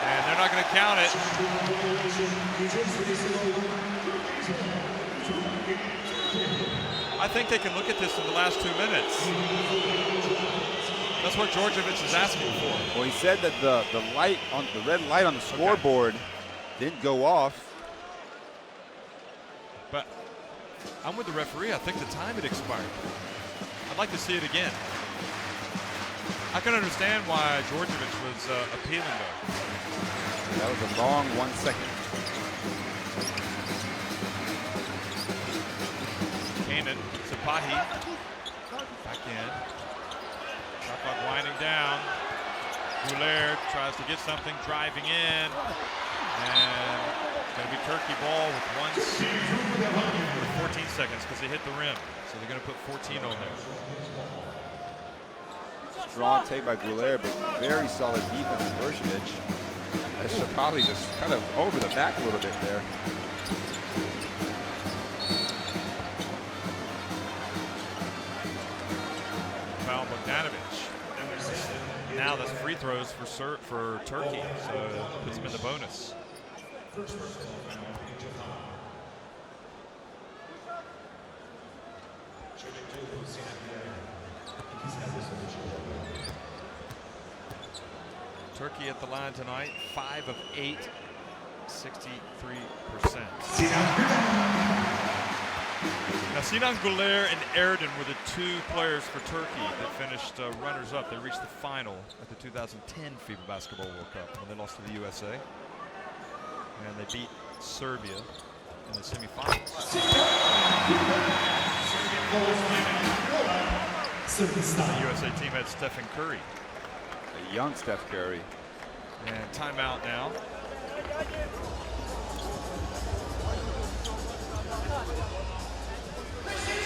And they're not going to count it. I think they can look at this in the last 2 minutes. That's what Djordjevic is asking for.
Well, he said that the red light on the scoreboard didn't go off.
But I'm with the referee. I think the time had expired. I'd like to see it again. I can understand why Djordjevic was appealing, though.
That was a long 1 second.
Kanan, Sapahi, back in. Shot clock winding down. Gouler tries to get something, driving in. And it's going to be Turkey ball with 14 seconds because they hit the rim. So they're going to put 14 on there.
Strong take by Gouler, but very solid defense from Djordjevic. As Sapahi just kind of over the back a little bit there.
Foul Bogdanovic. Now that's free throws for Turkey, so it puts them in the bonus. Turkey at the line tonight, 5 of 8, 63%. Now Sinan Gouler and Erden were the 2 players for Turkey that finished runners-up. They reached the final at the 2010 FIBA Basketball World Cup when they lost to the USA. And they beat Serbia in the semifinals. The USA team had Stephen Curry.
A young Steph Curry.
And timeout now.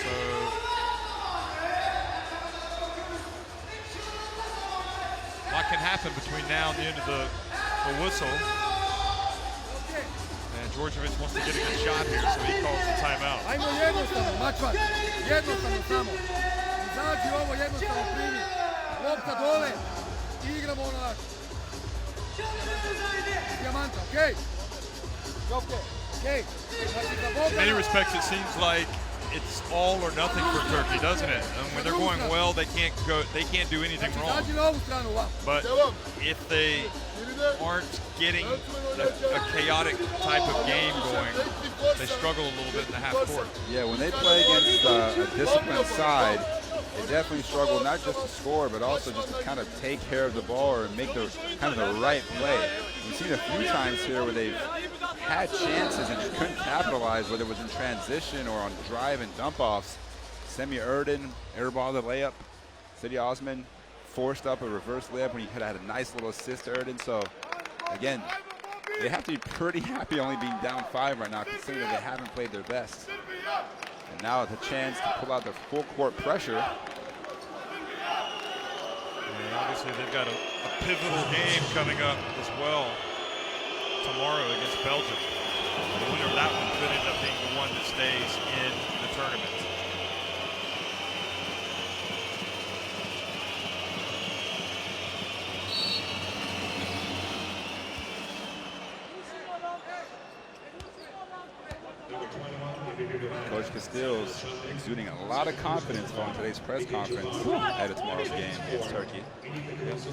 So a lot can happen between now and the end of the whistle. And Djordjevic wants to get a good shot here, so he calls the timeout.
Ajmo jednostavno, Mačvan, jednostavno samo. Izađi ovo, jednostavno primi. Lopta dole i igramo ono naš. Dijamanta, okej? Jopke, okej?
In many respects, it seems like it's all or nothing for Turkey, doesn't it? And when they're going well, they can't do anything wrong. But if they aren't getting a chaotic type of game going, they struggle a little bit in the half court.
Yeah, when they play against a disciplined side, they definitely struggle not just to score, but also just to kind of take care of the ball or make the kind of the right play. We've seen a few times here where they've had chances and just couldn't capitalize, whether it was in transition or on drive and dump-offs. Semi Erden airball the layup. Cedi Osman forced up a reverse layup when he could have had a nice little assist to Erden. So, again, they have to be pretty happy only being down 5 right now, considering that they haven't played their best. And now it's a chance to pull out their full court pressure.
And obviously they've got a pivotal game coming up as well tomorrow against Belgium. The winner of that one could end up being the one that stays in the tournament.
Coach Castillo's exuding a lot of confidence on today's press conference ahead of tomorrow's game against Turkey,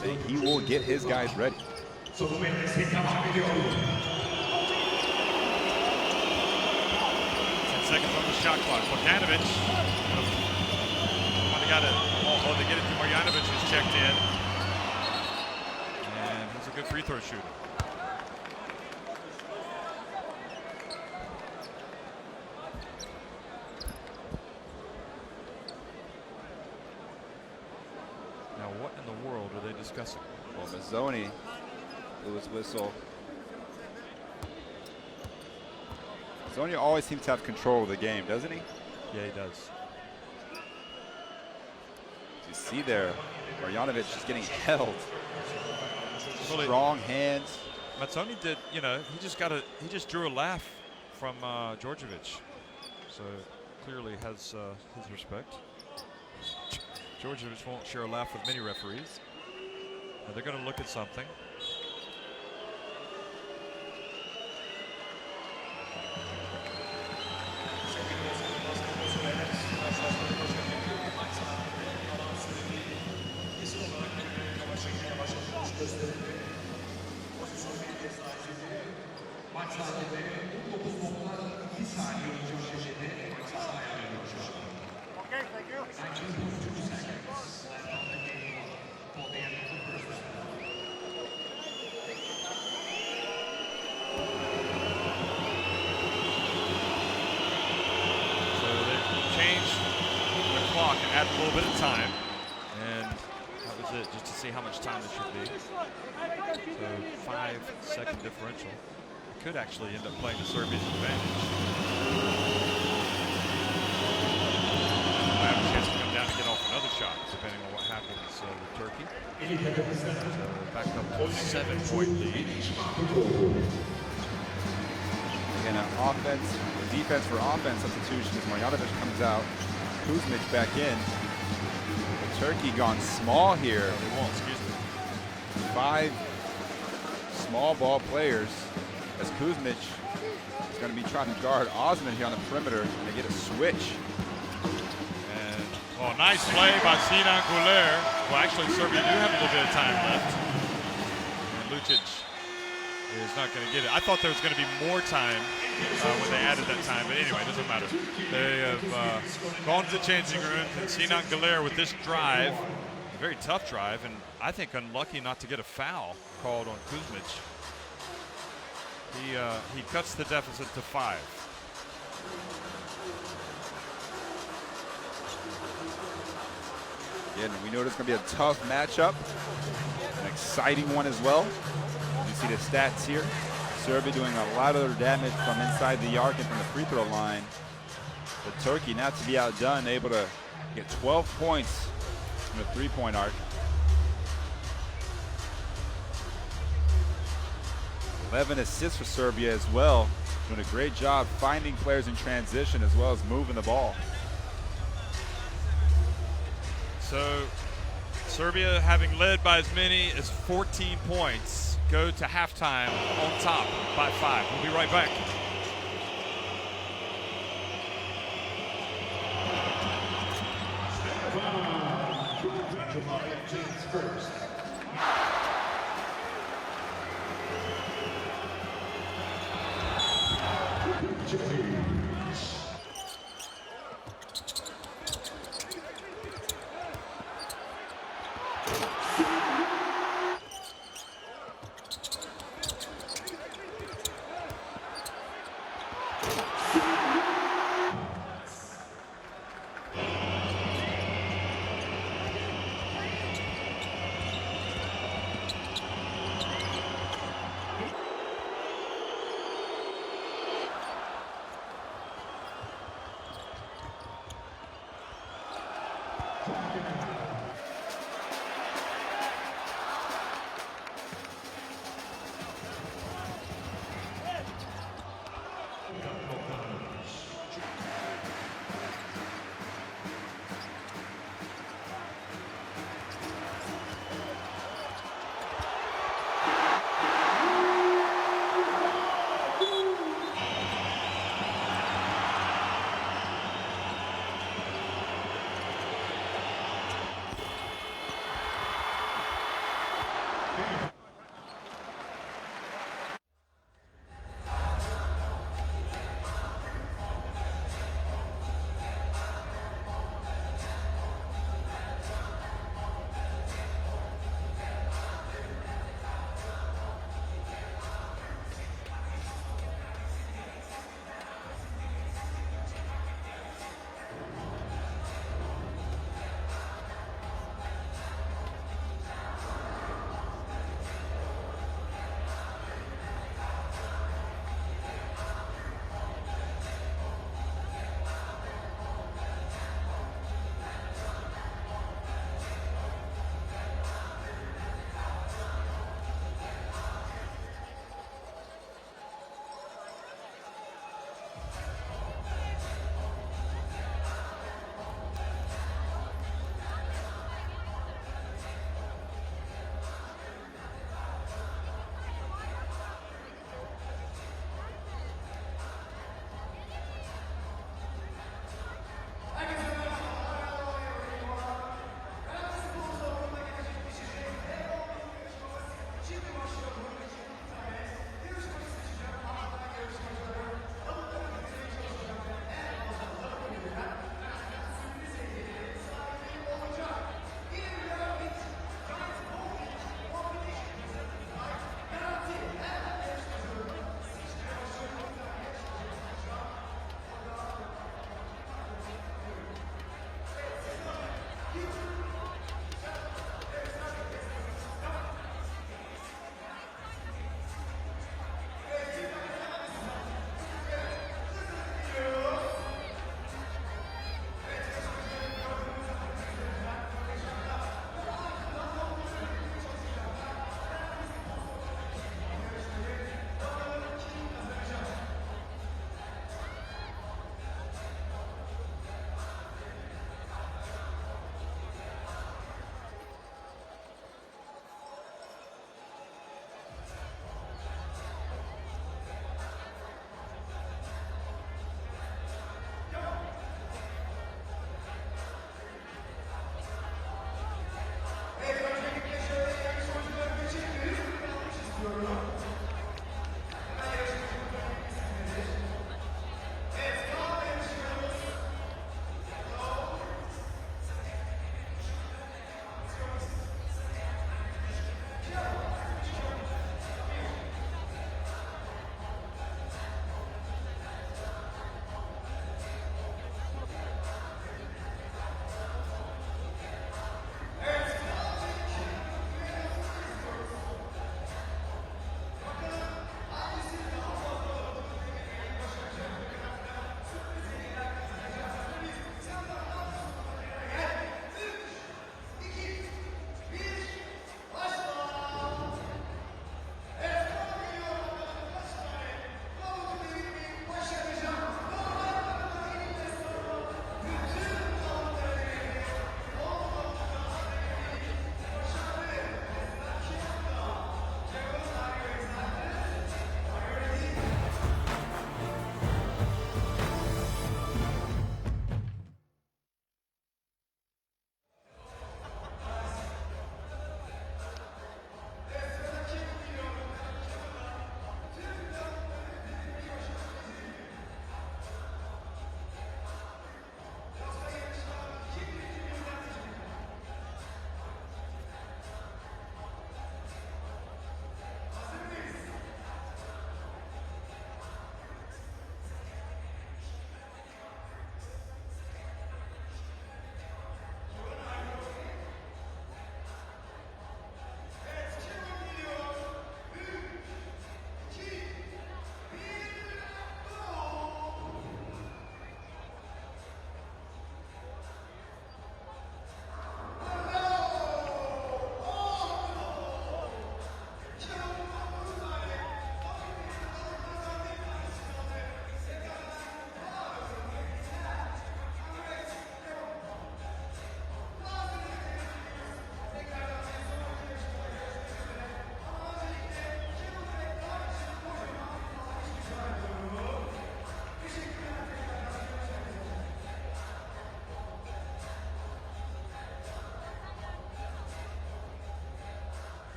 saying he will get his guys ready.
10 seconds on the shot clock. Bogdanovic. They get it to Marjanovic is checked in. And he's a good free throw shooter. Now, what in the world are they discussing?
Well, Mazzoni, it was whistle. Mazzoni always seems to have control of the game, doesn't he?
Yeah, he does.
You see there, Marjanovic is getting held.
Really,
strong hands.
Mazzoni did, you know, he just drew a laugh from Djordjevic. So clearly has his respect. Djordjevic won't share a laugh with many referees. Now they're going to look at something. Add a little bit of time, and that was it, just to see how much time it should be. So 5-second differential. It could actually end up playing to Serbia's advantage. I have a chance to come down and get off another shot, depending on what happens with Turkey. So back up to a 7-point lead.
Again, an offense, defense for offense substitution as Marjanovic comes out. Kuzmic back in. Turkey gone small here.
They won't, excuse me.
5 small ball players as Kuzmic is going to be trying to guard Osman here on the perimeter. And they get a switch.
And nice play by Sinan Guler. Well, actually, Serbia do have a little bit of time left. And Lucic is not going to get it. I thought there was going to be more time when they added that time, but anyway, it doesn't matter. They have gone to the changing room, and Sinan Guler with this drive, a very tough drive, and I think unlucky not to get a foul called on Kuzmic. He cuts the deficit to 5.
Yeah, and we know it's going to be a tough matchup, an exciting one as well. You see the stats here. Serbia doing a lot of their damage from inside the arc and from the free throw line. But Turkey, not to be outdone, able to get 12 points from the three-point arc. 11 assists for Serbia as well. Doing a great job finding players in transition as well as moving the ball.
So Serbia, having led by as many as 14 points, go to halftime on top by 5. We'll be right back.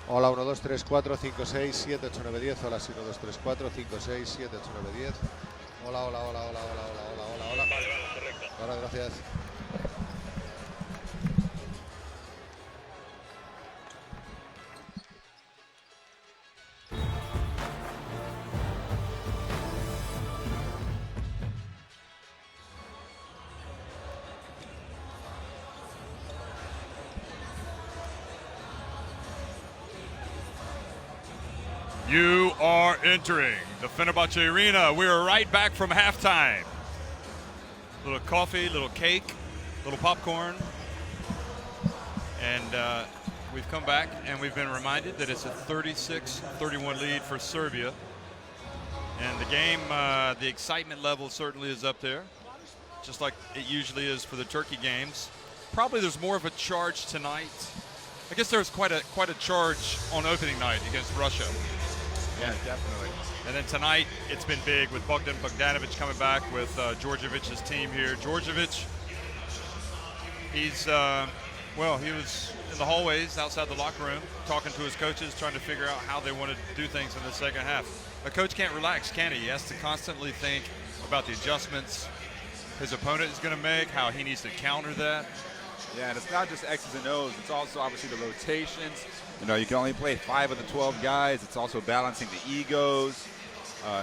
Hola, 1, 2, 3, 4, 5, 6, 7, 8, 9, 10. Hola, sí, 1, 2, 3, 4, 5, 6, 7, 8, 9, 10. Hola, hola, hola, hola, hola, hola, hola, hola, hola. Vale, correcto. Hola, gracias.
You are entering the Fenerbahce Arena. We are right back from halftime. Little coffee, little cake, little popcorn. And we've come back and we've been reminded that it's a 36-31 lead for Serbia. And the game, the excitement level certainly is up there, just like it usually is for the Turkey games. Probably there's more of a charge tonight. I guess there was quite a charge on opening night against Russia.
Yeah, definitely.
And then tonight, it's been big with Bogdan Bogdanovic coming back with Djordjevic's team here. Djordjevic, he's, he was in the hallways outside the locker room talking to his coaches, trying to figure out how they wanted to do things in the second half. A coach can't relax, can he? He has to constantly think about the adjustments his opponent is going to make, how he needs to counter that.
Yeah, and it's not just X's and O's. It's also obviously the rotations. You know, you can only play 5 of the 12 guys. It's also balancing the egos.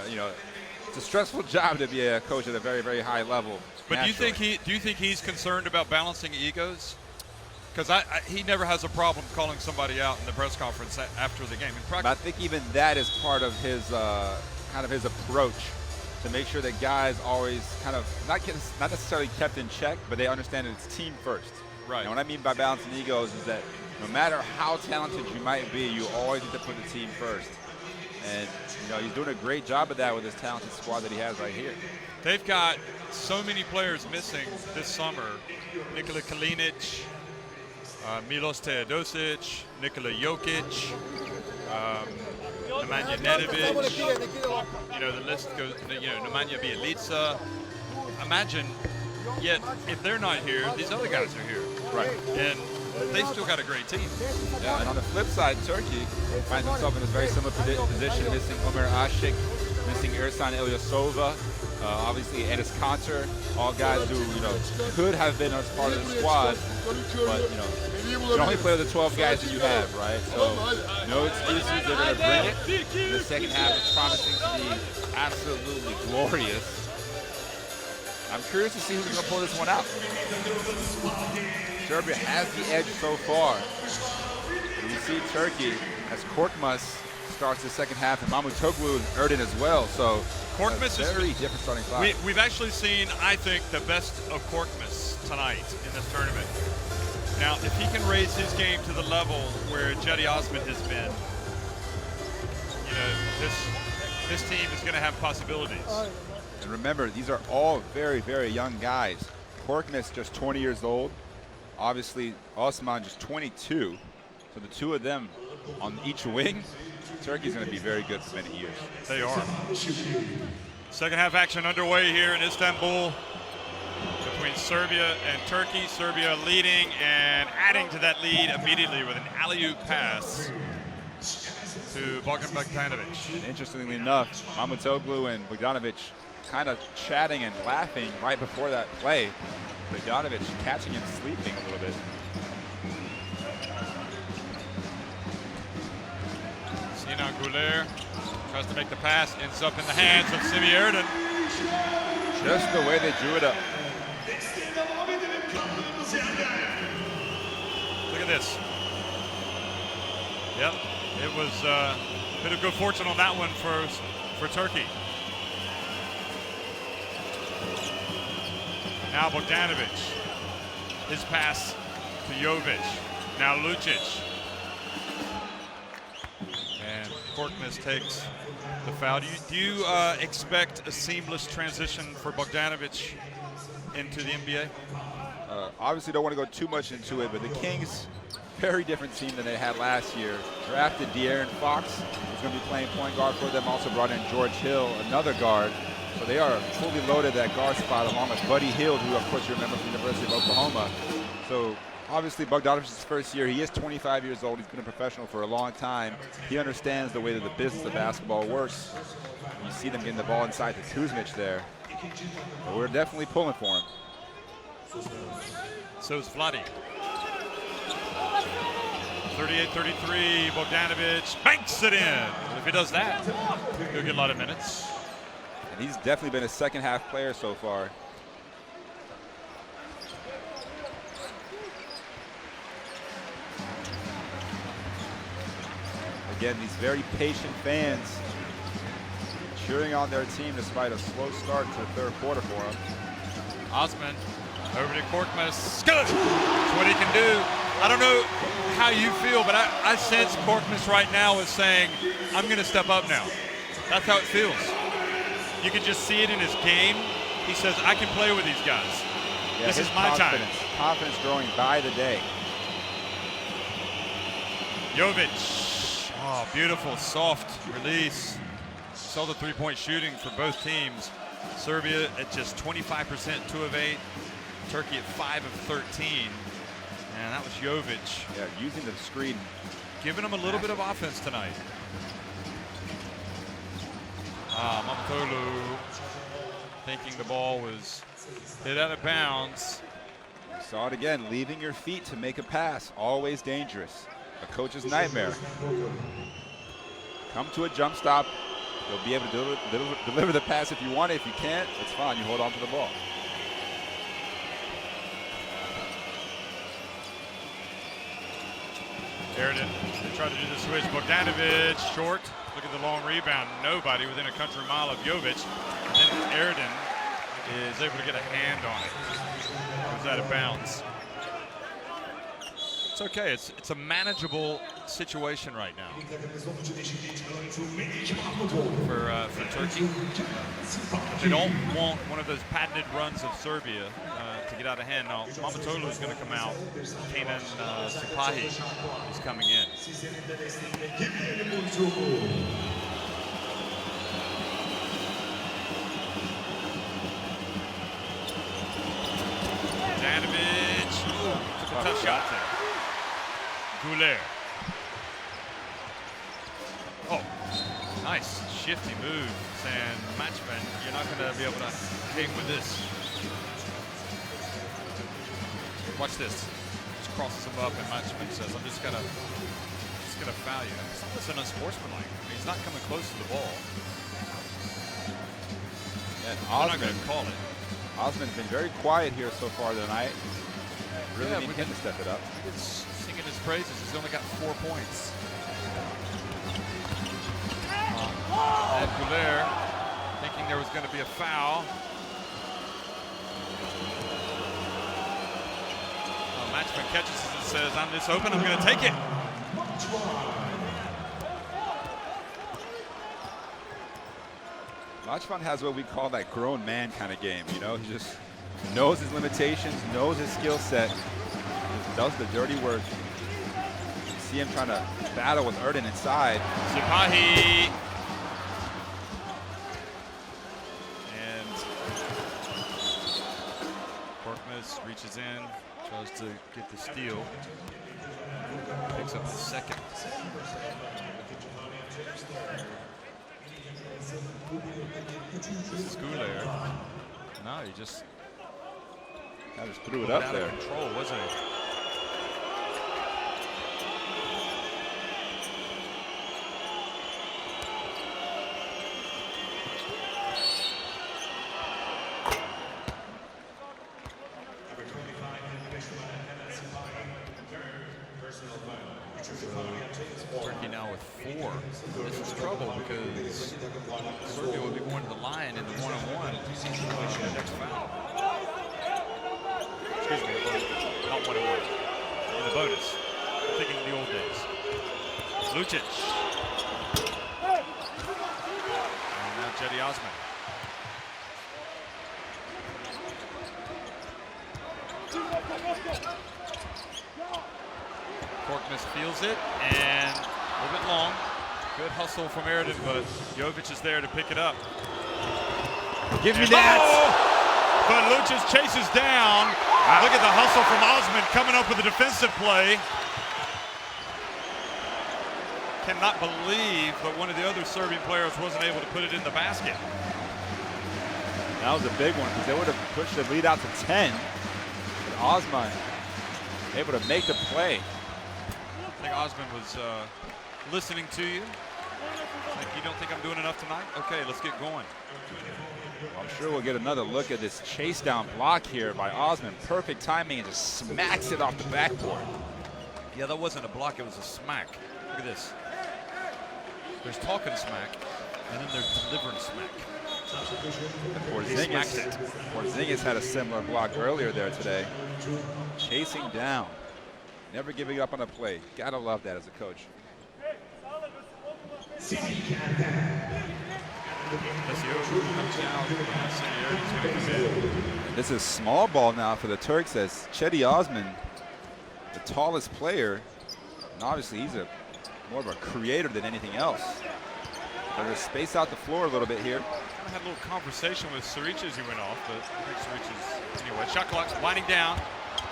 It's a stressful job to be a coach at a very, very high level.
But do you think he's concerned about balancing egos? Because he never has a problem calling somebody out in the press conference after the game.
But I think even that is part of his kind of his approach to make sure that guys always kind of not necessarily kept in check, but they understand that it's team first.
Right.
And what I mean by balancing egos is that no matter how talented you might be, you always need to put the team first. And he's doing a great job of that with this talented squad that he has right here.
They've got so many players missing this summer. Nikola Kalinic, Milos Teodosic, Nikola Jokic, Nemanja Nedovic. The list goes. Nemanja Bjelica. Imagine, yet if they're not here, these other guys are here.
Right.
And they still got a great team.
Yeah, and on the flip side, Turkey finds himself in a very similar position, missing Omer Ashik, missing Ersan Ilyasova, obviously Enes Kanter, all guys who could have been as part of the squad, but you can only play with the 12 guys that you have, right? So no excuses. They're going to bring it. The second half is promising to be absolutely glorious. I'm curious to see who's going to pull this one out. Serbia has the edge so far. And you see Turkey as Korkmaz starts the second half, and Mamutoglu and Erdin as well. So
Korkmaz is
very different starting five.
We've actually seen, I think, the best of Korkmaz tonight in this tournament. Now, if he can raise his game to the level where Cedi Osman has been, this team is going to have possibilities.
And remember, these are all very, very young guys. Korkmaz just 20 years old. Obviously, Osman just 22. So the two of them on each wing, Turkey's going to be very good for many years.
They are. Second half action underway here in Istanbul between Serbia and Turkey. Serbia leading and adding to that lead immediately with an alley-oop pass to Bogdan Bogdanovic.
And interestingly enough, Mamutoglu and Bogdanovic kind of chatting and laughing right before that play. Bogdanovic catching him sleeping a little bit.
Sinan Guler tries to make the pass, ends up in the hands of Simi Erdin.
Just the way they drew it up.
Look at this. Yep, it was a bit of good fortune on that one for Turkey. Now Bogdanovic, his pass to Jovic, now Lucic. And Korkmaz takes the foul. Do you expect a seamless transition for Bogdanovic into the NBA?
Obviously don't want to go too much into it, but the Kings, very different team than they had last year. Drafted De'Aaron Fox, who's going to be playing point guard for them. Also brought in George Hill, another guard. So they are fully loaded at guard spot, along with Buddy Hield, who of course you remember from the University of Oklahoma. So obviously Bogdanovic's first year. He is 25 years old. He's been a professional for a long time. He understands the way that the business of basketball works. You see them getting the ball inside to Kuzmic there. But we're definitely pulling for him.
So is Vladi. 38-33, Bogdanovic banks it in. If he does that, he'll get a lot of minutes.
And he's definitely been a second half player so far. Again, these very patient fans cheering on their team despite a slow start to the third quarter for them.
Osman over to Korkmaz. Good. That's what he can do. I don't know how you feel, but I sense Korkmaz right now is saying, I'm going to step up now. That's how it feels. You can just see it in his game. He says, I can play with these guys.
Yeah,
this is my time.
Confidence growing by the day.
Jovic. Oh, beautiful, soft release. Saw the three-point shooting for both teams. Serbia at just 25%, 2 of 8. Turkey at 5 of 13. And that was Jovic.
Yeah, using the screen.
Giving them a little bit of offense tonight. Mamatolu thinking the ball was hit out of bounds.
You saw it again, leaving your feet to make a pass. Always dangerous. A coach's nightmare. Come to a jump stop. You'll be able to deliver the pass if you want it. If you can't, it's fine. You hold on to the ball.
Sheridan, they try to do the switch. Bogdanovic, short. Look at the long rebound. Nobody within a country mile of Jovic. And then Sheridan is able to get a hand on it. It was out of bounds. It's okay. It's a manageable situation right now for Turkey. They don't want one of those patented runs of Serbia to get out of hand. Now, Mamatolu is going to come out. Kenan Sipahi is coming in. Bogdanovic took a tough shot there. Goulet. Oh, nice shifty move. And Matchman, you're not going to be able to hang with this. Watch this. Just crosses him up, and Matchman says, "I'm just gonna foul you." It's almost an unsportsmanlike. I mean, he's not coming close to the ball.
And
I'm not going to call it.
Osman's been very quiet here so far tonight. Really need
we
him to step it up.
It's singing his praises. He's only got 4 points. And Goulet thinking there was going to be a foul. Matchman catches it and says, "I'm this open. I'm going to take it."
Matchman has what we call that grown man kind of game. You know, he just knows his limitations, knows his skill set, just does the dirty work. You see him trying to battle with Erden inside.
Sipahi. And Korkmaz reaches in, tries to get the steal. Picks up the second. This is Goulet. No, he just
threw it up
out
there.
of control, wasn't it? Turkey now with 4. This is trouble because Serbia will be going to the line in the 1-on-1. The next foul. Excuse me, not 1-on-1. In the bonus. I'm thinking of the old days. Lucic. And now Cedi Osman. Korkmaz feels it, and a little bit long. Good hustle from Erden, but Jovic is there to pick it up.
Give me that!
But Lucic chases down Look at the hustle from Osman coming up with a defensive play. Cannot believe that one of the other Serbian players wasn't able to put it in the basket.
That was a big one because they would have pushed the lead out to 10. But Osman able to make the play.
I think Osman was listening to you. Like, you don't think I'm doing enough tonight? Okay, let's get going.
I'm sure we'll get another look at this chase down block here by Osman. Perfect timing and just smacks it off the backboard.
Yeah, that wasn't a block, it was a smack. Look at this. There's talking smack, and then there's delivering smack.
Porzingis had a similar block earlier there today. Chasing down. Never giving up on a play. Gotta love that as a coach. This is small ball now for the Turks as Cedi Osman, the tallest player, and obviously he's more of a creator than anything else. They're going to space out the floor a little bit here.
I had a little conversation with Saric as he went off, but I think Saric's anyway. Shot clock winding down.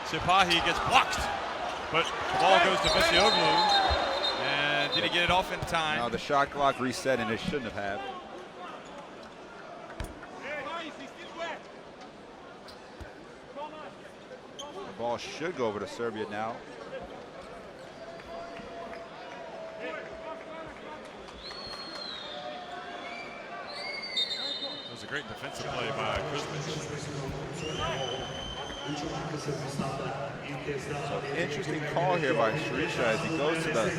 Sipahi gets blocked, but the ball goes to Besioglu. And did he get it off in time?
No, the shot clock reset and it shouldn't have had. The ball should go over to Serbia now.
It was a great defensive play by Kuzmic.
So interesting call here by Saric as he goes to the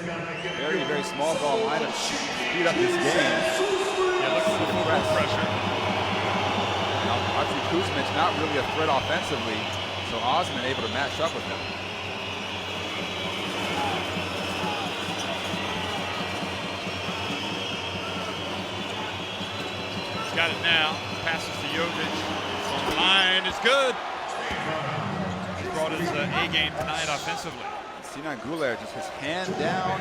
very, very small ball line to speed up this game.
Yeah, look at the full pressure.
Now, obviously Kuzmic not really a threat offensively, so Osman able to match up with him.
He's got it now. Passes to Jovic. On the line is good. He brought his A game tonight offensively.
Sinan Guler just his hand down,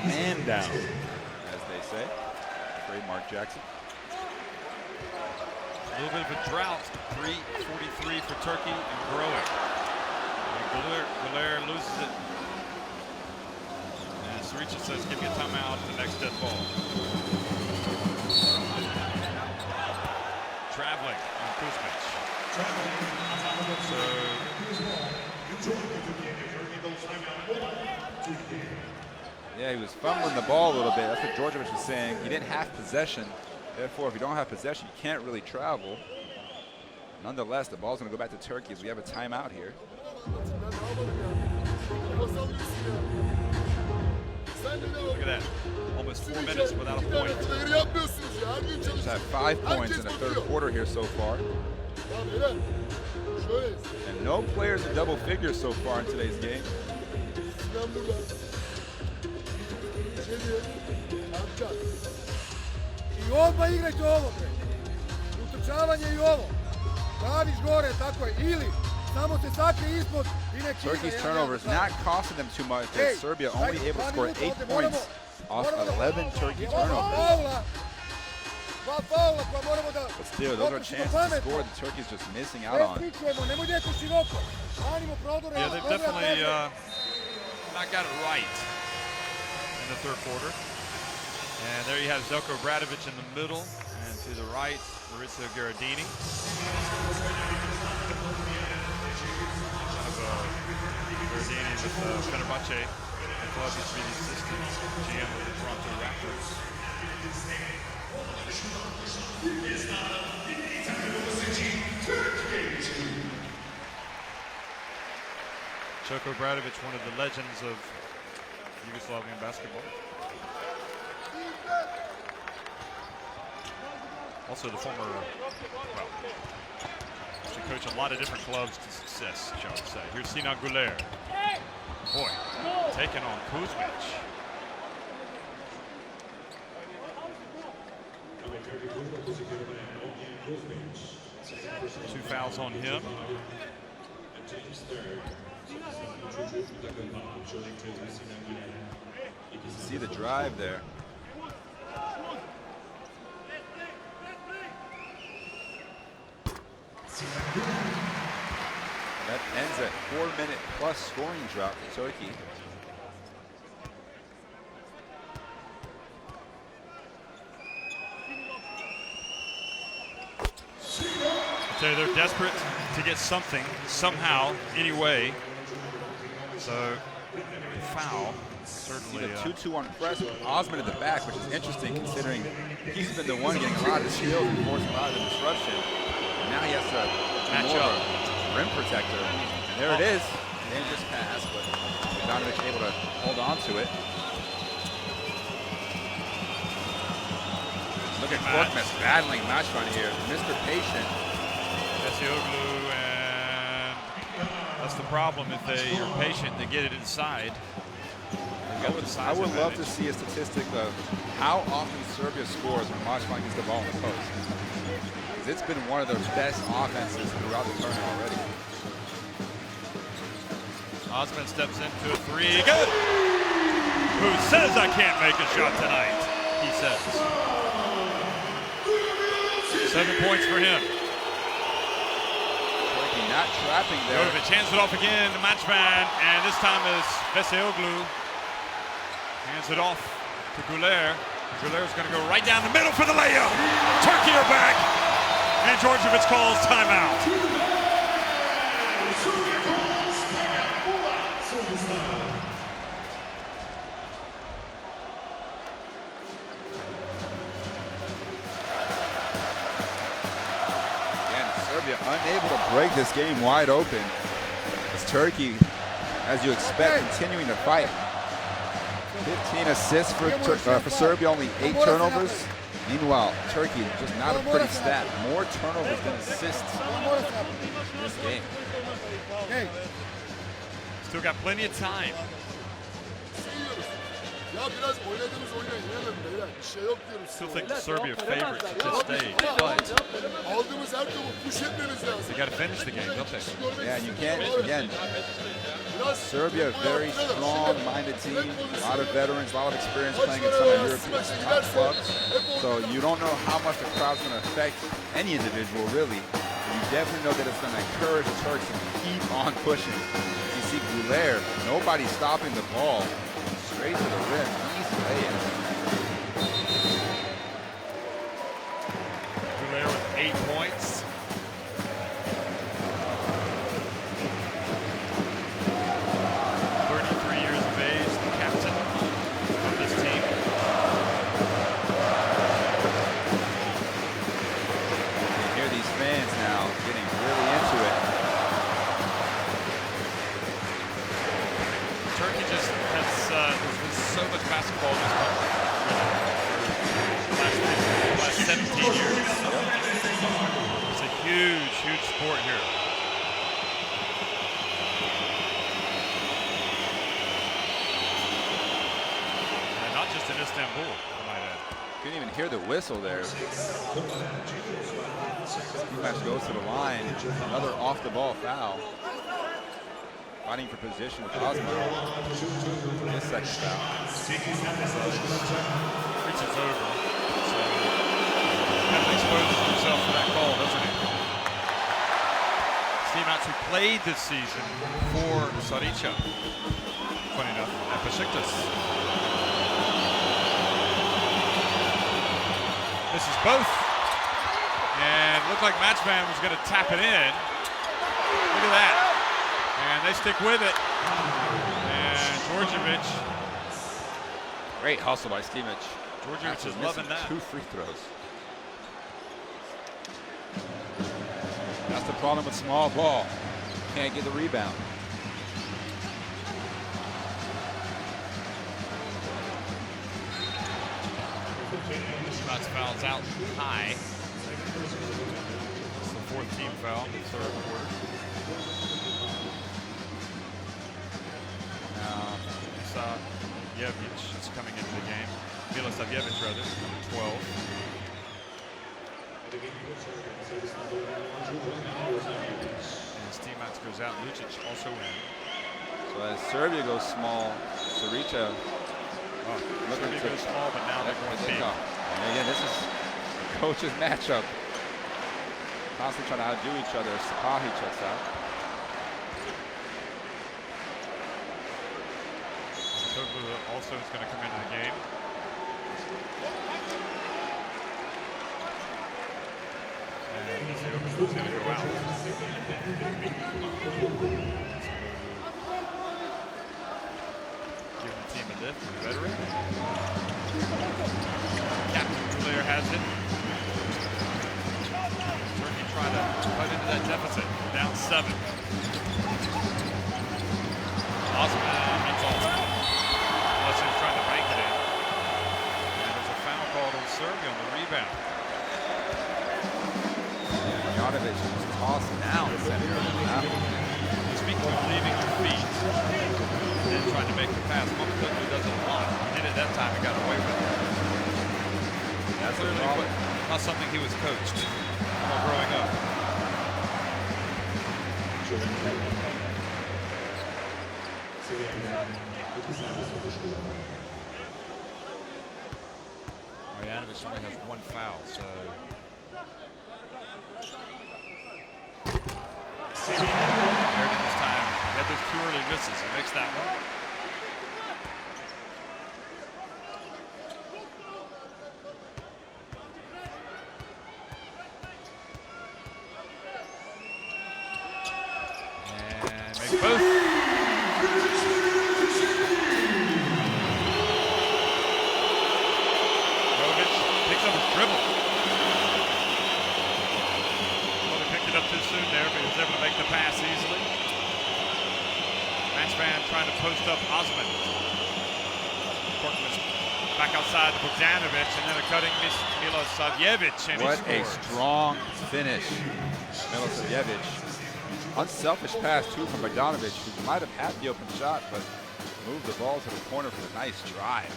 man down, as they say. Trademark Jackson.
A little bit of a drought. 3:43 for Turkey and growing. And Guler loses it. And Saric says, give me a timeout, the next dead ball. Traveling on Kuzmic.
Yeah, he was fumbling the ball a little bit. That's what Djordjevic was saying. He didn't have possession. Therefore, if you don't have possession, you can't really travel. Nonetheless, the ball's going to go back to Turkey as we have a timeout here.
Look at that. Almost 4 minutes without a point.
Just had 5 points in the third quarter here so far. And no players in double figures so far in today's game.
I odmah igrajte ovo, bre. Utrčavanje I ovo. Praviš gore, tako je. Ili samo se sakri ispod I nek igra.
Turkey's turnovers not costing them too much. As Serbia only able to score 8 points off 11 Turkey turnovers. But still, those are chances to score that Turkey's just missing out on.
Yeah, they've definitely not got it right in the third quarter. And there you have Zelko Obradovic in the middle, and to the right, Mauricio Gherardini. Gherardini with Fenerbahce, the club used to be the assistant GM of the Toronto Raptors. Zelko Obradovic, one of the legends of Yugoslavian basketball. Also the former, well, she coached a lot of different clubs to success, shall we say. Here's Sinan Guler. Boy, taking on Kuzmic. 2 fouls on him.
See the drive there. That ends a 4-minute plus scoring drought for Turkey.
They're desperate to get something, somehow, anyway. So, foul. Certainly.
A 2-2-1 press with Osman at the back, which is interesting considering he's been the one getting a lot of the steals and forcing a lot of the disruption. And now he has to be more of a rim protector. And there it is. Dangerous pass, but Bogdanovic able to hold on to it. Look at Korkmaz battling match run here. Mr. Patient.
Besioglu, and that's the problem. If they are patient, they get it inside.
I would love to see a statistic of how often Serbia scores when Mačvan gets the ball in the post. Because it's been one of their best offenses throughout the tournament already.
Osman steps into a three. Good! Who says I can't make a shot tonight? He says. 7 points for him.
Turkey not trapping there.
Jovic hands it off again to Mačvan, and this time is Besioglu. Hands it off to Guler. Guler's going to go right down the middle for the layup. Turkey are back, and Djordjevic calls timeout.
Unable to break this game wide open. As Turkey, as you expect, continuing to fight. 15 assists for Serbia, only 8 turnovers. Meanwhile, Turkey, just not a pretty stat. More turnovers than assists in this game.
Still got plenty of time. Still think Serbia favorites at this stage, but they got to finish the game, don't they?
Yeah, you can't, again, Serbia, a very strong-minded team, a lot of veterans, a lot of experience playing in some of Europe's top clubs. So you don't know how much the crowd's going to affect any individual, really. But you definitely know that it's going to encourage the Turks to keep on pushing. You see Guler, nobody stopping the ball. Straight to the rim, easy layup.
Guler with 8 points. Basketball in this country. Last 17 years. It's a huge, huge sport here. And not just in Istanbul, I might add.
Couldn't even hear the whistle there. Match goes to the line. Another off-the-ball foul. Fighting for position with Osman. His second foul.
Reaches over. So kind of exposes himself for that call, doesn't he? Steamouts who played this season for Sarica. Funny enough, at Besiktas. This is both. And looked like Mačvan was going to tap it in. Look at that. And they stick with it. And Djordjevic.
Great hustle by Steamic.
Djordjevic is loving that.
2 free throws. That's the problem with small ball. Can't get the rebound.
Shots fouls out high. It's the 4th team foul in the 3rd quarter. Milosavic is coming into the game. Milosavic, rather, number 12. And Steamouts goes out. Lucic also in.
So as Serbia goes small, Sarica
Serbia goes small, but now they're going big.
And again, this is coach's matchup. Constantly trying to outdo each other. Sapahi checks out.
who also is going to come into the game. And he's going to go out. Give the team a lift, the veteran. Captain Julier has it. Turkey trying to cut into that deficit. Down 7. Osman runs off. Leslie's trying to bank it in. And there's a foul called on Serbia on the rebound.
Janovic was tossed down center.
Speaking of leaving your feet and then trying to make the pass, Mokotoko does it a lot. He did it that time and got away with it. That's clearly not something he was coached while growing up. Janovic only has 1 foul, so. Sheridan this time had those 2 early misses. He makes that one. And makes both. Picks up his dribble. Well, he picked it up too soon there, but he was able to make the pass easily. Matchman trying to post up Osman. Korkmaz back outside to Bogdanovic, and then a cutting Milosavljevic, and he
What
scores.
a strong finish, Milosavljevic. Unselfish pass, too, from Bogdanovic, who might have had the open shot, but moved the ball to the corner for a nice drive.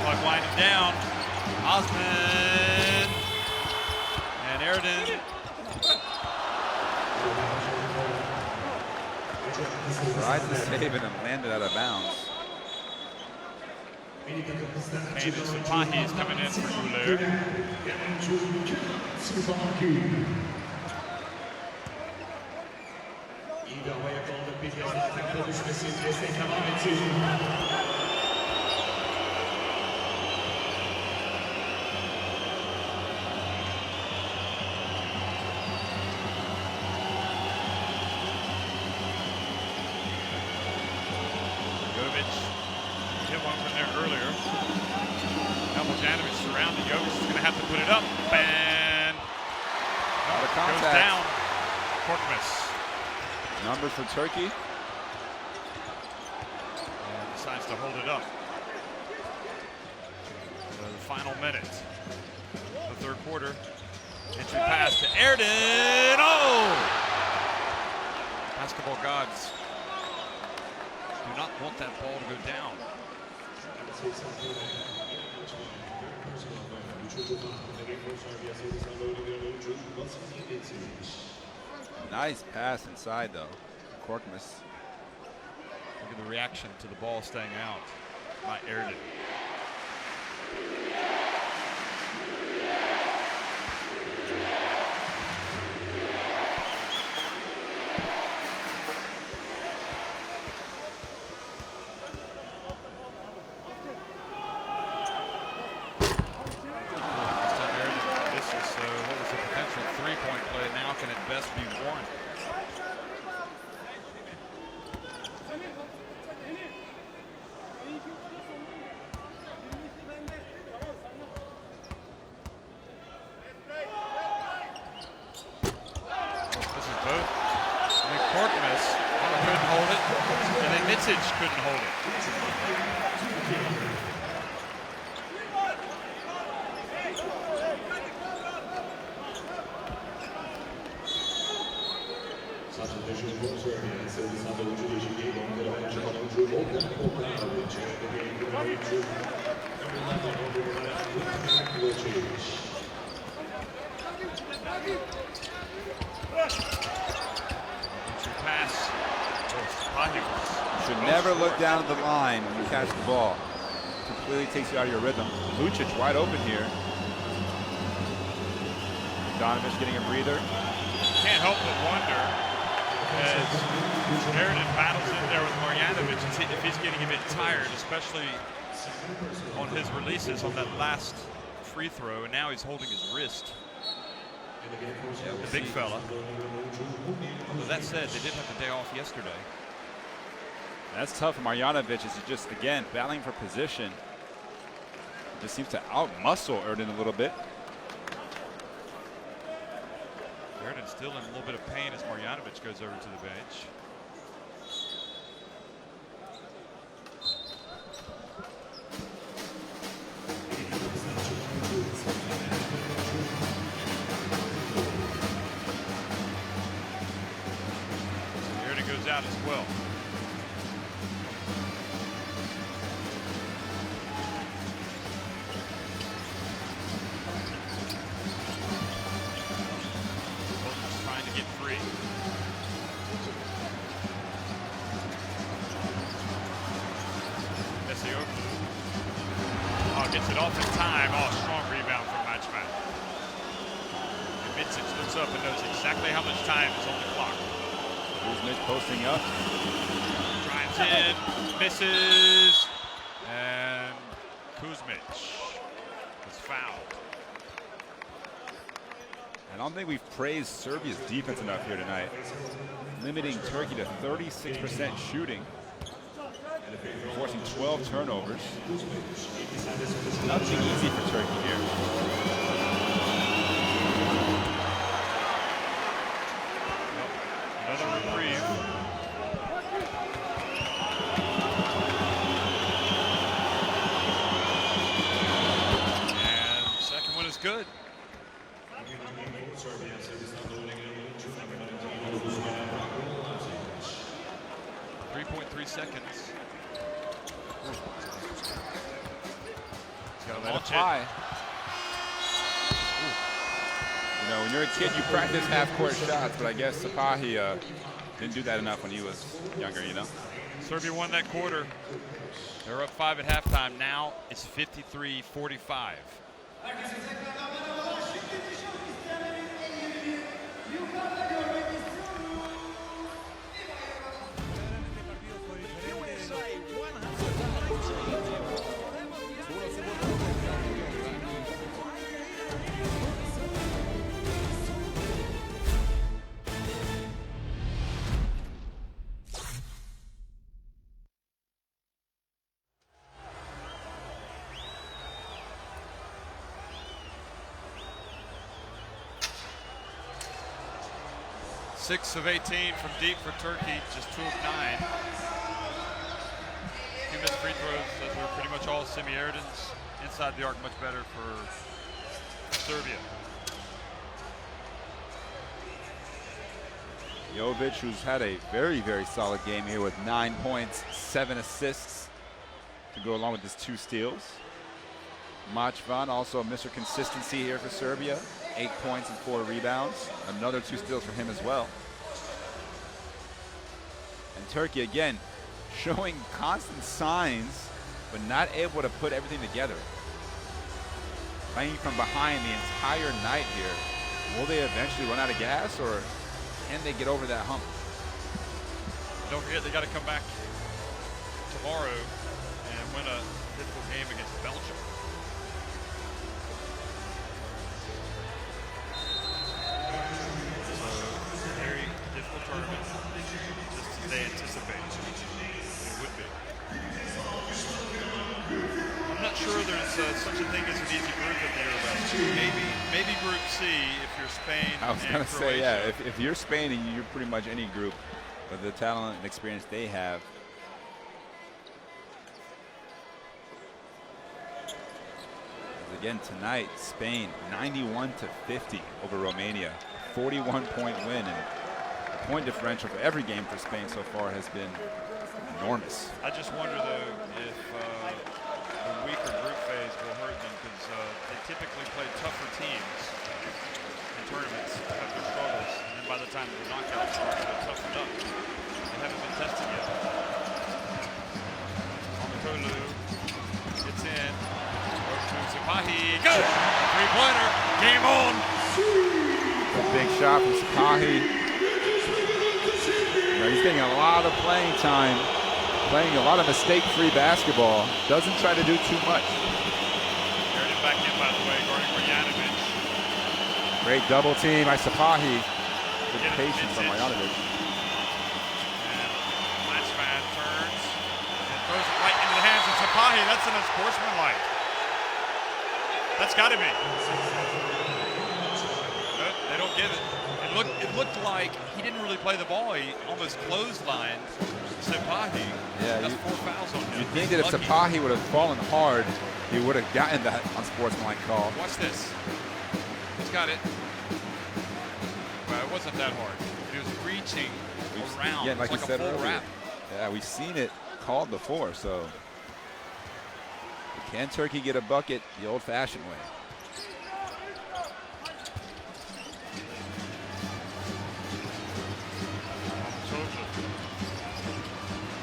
Clock winding down. Osman and Erden.
Tried to save it and landed out of bounds.
Maybe Sapahi is coming in for Julier. Hit one from there earlier. Now Bogdanovic surrounding Jokic is going to have to put it up, and goes down. Korkmaz.
Numbers for Turkey.
And decides to hold it up. The final minute, the 3rd quarter. Entry pass to Erden. Oh! Basketball gods do not want that ball to go down.
Nice pass inside, though. Korkmaz.
Look at the reaction to the ball staying out by Erden. Can at best be one. This is both. I think Korkmaz couldn't hold it, and then Micic couldn't hold it. Pass.
Should never look down at the line when you catch the ball. Completely takes you out of your rhythm. Lucic wide open here. Bogdanovic getting a breather.
Can't help but wonder, as Sheridan battles in there with Marjanovic, if he's getting a bit tired, especially on his releases on that last free throw, and now he's holding his wrist. The big fella. Although that said, they did have the day off yesterday.
That's tough for Marjanovic as he just, again, battling for position. Just seems to out-muscle Erden a little bit.
Sheridan's still in a little bit of pain as Marjanovic goes over to the bench. Sheridan goes out as well. Gets it off in time. Oh, strong rebound from Matchman. And Mitsic looks up and knows exactly how much time is on the clock.
Kuzmic posting up.
Drives in, misses, and Kuzmic is fouled.
I don't think we've praised Serbia's defense enough here tonight. Limiting Turkey to 36% shooting. Forcing 12 turnovers. Nothing easy for Turkey here.
Another reprieve. And second one is good. 3.3 seconds.
Gotta let it fly. You know, when you're a kid, you practice half-court shots, but I guess Sapahi didn't do that enough when he was younger, you know?
Serbia won that quarter. They're up 5 at halftime. Now it's 53-45. Six of 18 from deep for Turkey, just 2 of 9. Few missed free throws. Those were pretty much all Semi Erden's. Inside the arc, much better for Serbia.
Jovic, who's had a very, very solid game here with 9 points, 7 assists to go along with his 2 steals. Matchvan, also Mr. Consistency here for Serbia. 8 points and 4 rebounds. Another 2 steals for him as well. And Turkey, again, showing constant signs, but not able to put everything together. Playing from behind the entire night here. Will they eventually run out of gas, or can they get over that hump?
Don't forget, they got to come back tomorrow and win a difficult game against Belgium. Very difficult tournament, just as they anticipate it would be. I'm not sure there's such a thing as an easy group at the EuroBasket. Maybe Group C if you're Spain.
I was going to say, yeah, if you're Spain and you're pretty much any group, but the talent and experience they have. Again tonight, Spain 91-50 over Romania. 41-point win, and the point differential for every game for Spain so far has been enormous.
I just wonder though if the weaker group phase will hurt them, because they typically play tougher teams in tournaments, have their struggles, and then by the time the knockout starts, they're toughened up. They haven't been tested yet. Omakolu gets in. Sapahi, good! 3-pointer, game on!
big shot from Sapahi. He's getting a lot of playing time, playing a lot of mistake-free basketball. Doesn't try to do too much.
Carried it back in, by the way, guarding Marjanovic.
Great double team by Sapahi. Good patience on Marjanovic.
Last man turns and throws it right into the hands of Sapahi. That's an unsportsmanlike. That's got to be. Good. They don't give it. It looked like he didn't really play the ball. He almost clotheslined Sapahi.
Yeah,
that's 4 fouls on him.
You'd think that if Sapahi would have fallen hard, he would have gotten that unsportsmanlike call.
Watch this. He's got it. Well, it wasn't that hard. He was reaching around.
Yeah, like you said
a full
earlier.
wrap.
Yeah, we've seen it called before, so can Turkey get a bucket the old-fashioned way?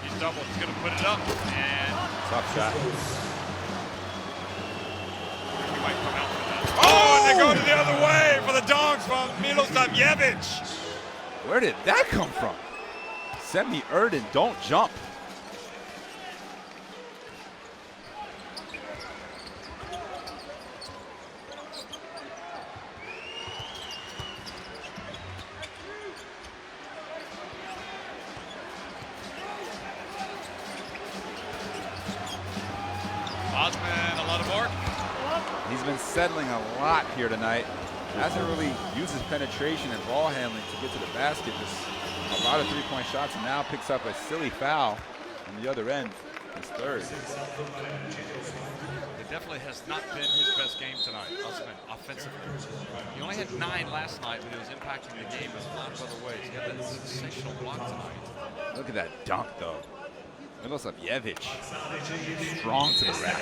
He's double. He's going to put it up. And
tough shot.
He might come out for that. Oh, and they go the other way for the dogs from Milosavljevic.
Where did that come from? Send me Erden, don't jump.
Osman, a lot of work.
He's been settling a lot here tonight. Hasn't really used his penetration and ball handling to get to the basket. Just a lot of three-point shots, and now picks up a silly foul on the other end. His third.
It definitely has not been his best game tonight, Osman, offensively. He only had 9 last night, but it was impacting the game in a lot of other ways. He got that sensational block tonight.
Look at that dunk, though. Milosavljevic, strong to the rack.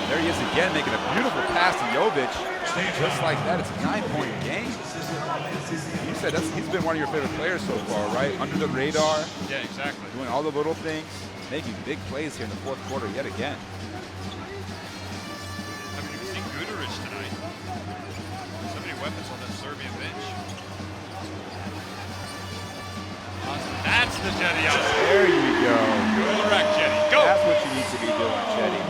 There he is again, making a beautiful pass to Jovic. Just like that, it's a 9-point game. You said he's been one of your favorite players so far, right? Under the radar.
Yeah, exactly.
Doing all the little things, making big plays here in the fourth quarter yet again.
I mean, you've seen Guduric tonight. So many weapons on that Serbian bench. That's the Jetty out.
There you go.
Go to the rack, Jetty. Go.
That's what you need to be doing, Jetty.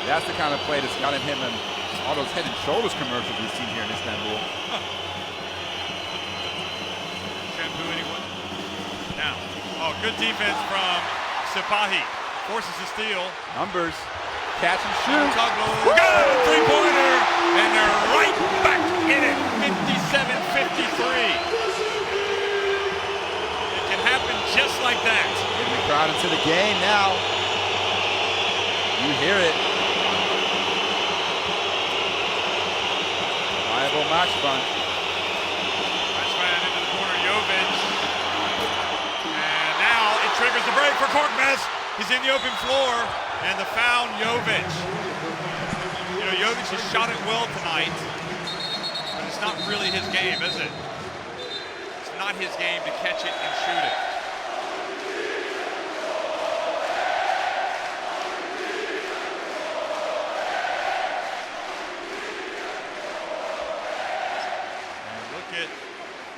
That's the kind of play that's gotten him in all those Head and Shoulders commercials we've seen here in Istanbul.
Shampoo anyone? Now, good defense from Sapahi. Forces a steal.
Numbers, catch and shoot.
Got a three-pointer, and they're right back in it, 57-53. It can happen just like that.
Getting the crowd into the game now. You hear it. Viable match fun.
Nice man into the corner, Jovic. And now it triggers the break for Korkmaz. He's in the open floor, and the foul, Jovic. You know, Jovic has shot it well tonight, but it's not really his game, is it? It's not his game to catch it and shoot it.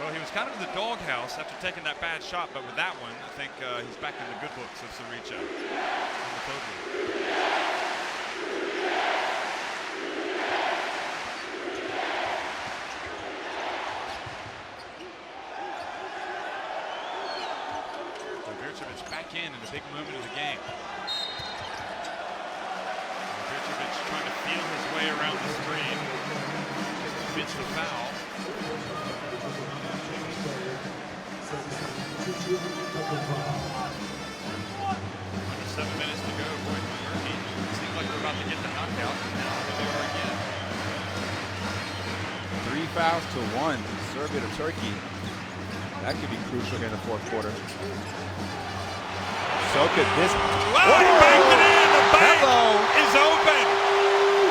Well, he was kind of in the doghouse after taking that bad shot, but with that one, I think he's back in the good books of Sarica. Vircevic back in a big moment of the game. Vircevic trying to feel his way around the screen. Commits the foul. Under 7 minutes to go, boy, Turkey. It seems like they're about to get the knockout, and now here they are again.
3 fouls to 1, Serbia to Turkey. That could be crucial here in the fourth quarter. So could this.
Wow, he banked it in. The bank is open.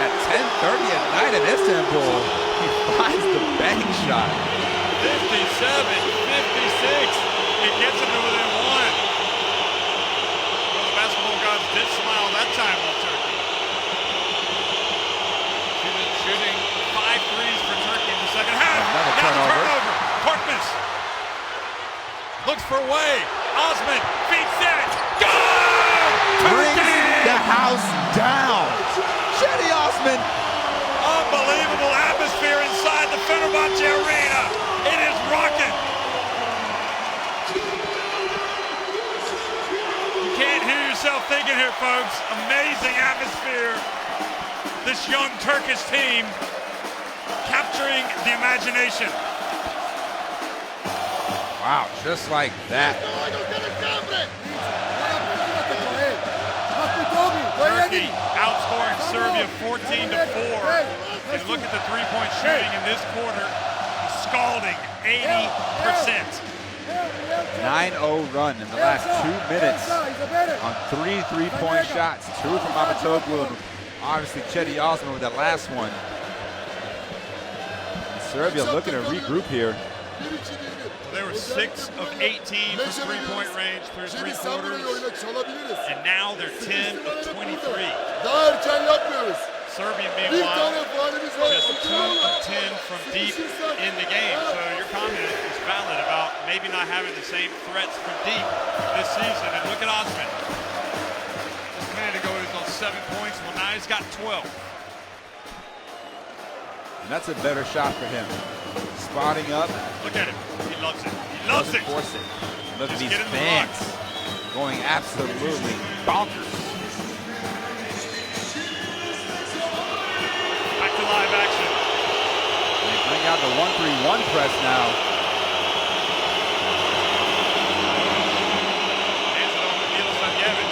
At 10:30 at night in Istanbul, he finds the bank shot.
57-56. It gets him to within 1. Well, the basketball gods did smile that time on Turkey. Shooting 5 threes for Turkey in the second half.
Another
now
turnover.
the turnover. Korkmaz looks for a way. Osman feeds it. Good!
Brings the house down. Cedi Osman.
Unbelievable atmosphere inside the Fenerbahce Arena. It is rocking. You can't hear yourself thinking here, folks. Amazing atmosphere. This young Turkish team capturing the imagination.
Wow, just like that.
Turkey outscoring Serbia 14-4. And look at the three-point shooting in this quarter. Scalding 80%.
9-0 run in the last 2 minutes on 3 3-point shots. 2 from Amatoglu and obviously Cedi Osman with that last one. And Serbia looking to regroup here.
They were 6 of 18 from three-point range through 3 quarters. And now they're 10 of 23. Serbia, meanwhile, just 2 of 10 from deep in the game. So your comment is valid about maybe not having the same threats from deep this season. And look at Osman. Just a minute ago, he was on 7 points. Well, now he's got 12.
And that's a better shot for him. Spotting up.
Look at him. He loves it. He loves it.
Force it. Look at
Just
these
get in the
fans
box.
going absolutely bonkers.
Back to live action.
They bring out the 1-3-1 press now.
Hands it off to Milosajevic.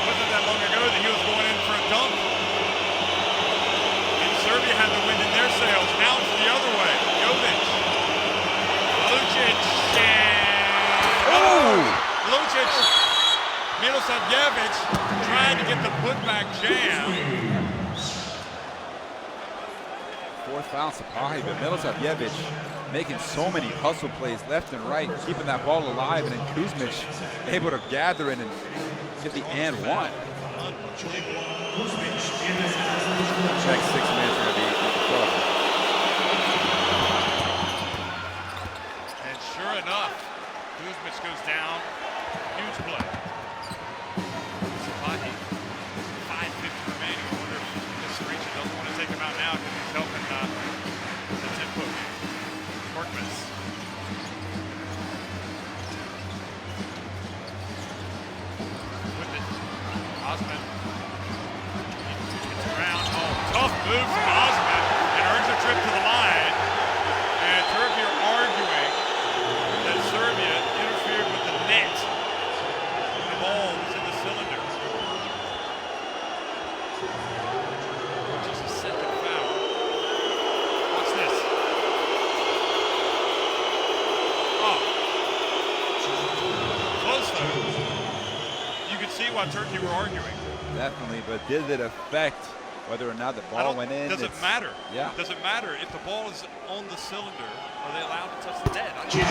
Wasn't that long ago that he was going in for a dunk. And Serbia had the wind in their sails. Now it's the other way. Jovic. Lucic.
Oh!
Lucic. Milosajevic trying to get the putback jam.
4th foul, Sapahi, but Milosajevic making so many hustle plays left and right, keeping that ball alive, and then Kuzmic able to gather it and get the and one. Next 6 minutes are going to be incredible.
And sure enough, Kuzmic goes down. Huge play. Sapahi, 5:50 remaining. I wonder if Sarica doesn't want to take him out now because he's helping the tempo. Korkmaz. With it. Osman. Gets around. Oh, tough move from Osman. And earns a trip to the line. And Turkey are arguing that Serbia interfered with the net. The ball was in the cylinder. Just a second foul. Watch this. Oh. Close though. You could see why Turkey were arguing.
Definitely, but did it affect whether or not the ball went in?
Does it matter?
Yeah.
Does it matter if the ball is on the cylinder? Are they allowed to touch the net? I don't know.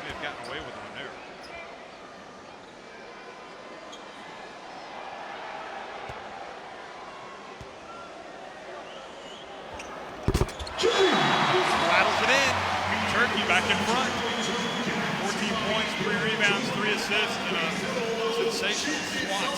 May have gotten away with one there. Rattles it in. Turkey back in front. 14 points, 3 rebounds, 3 assists, and a sensational swat.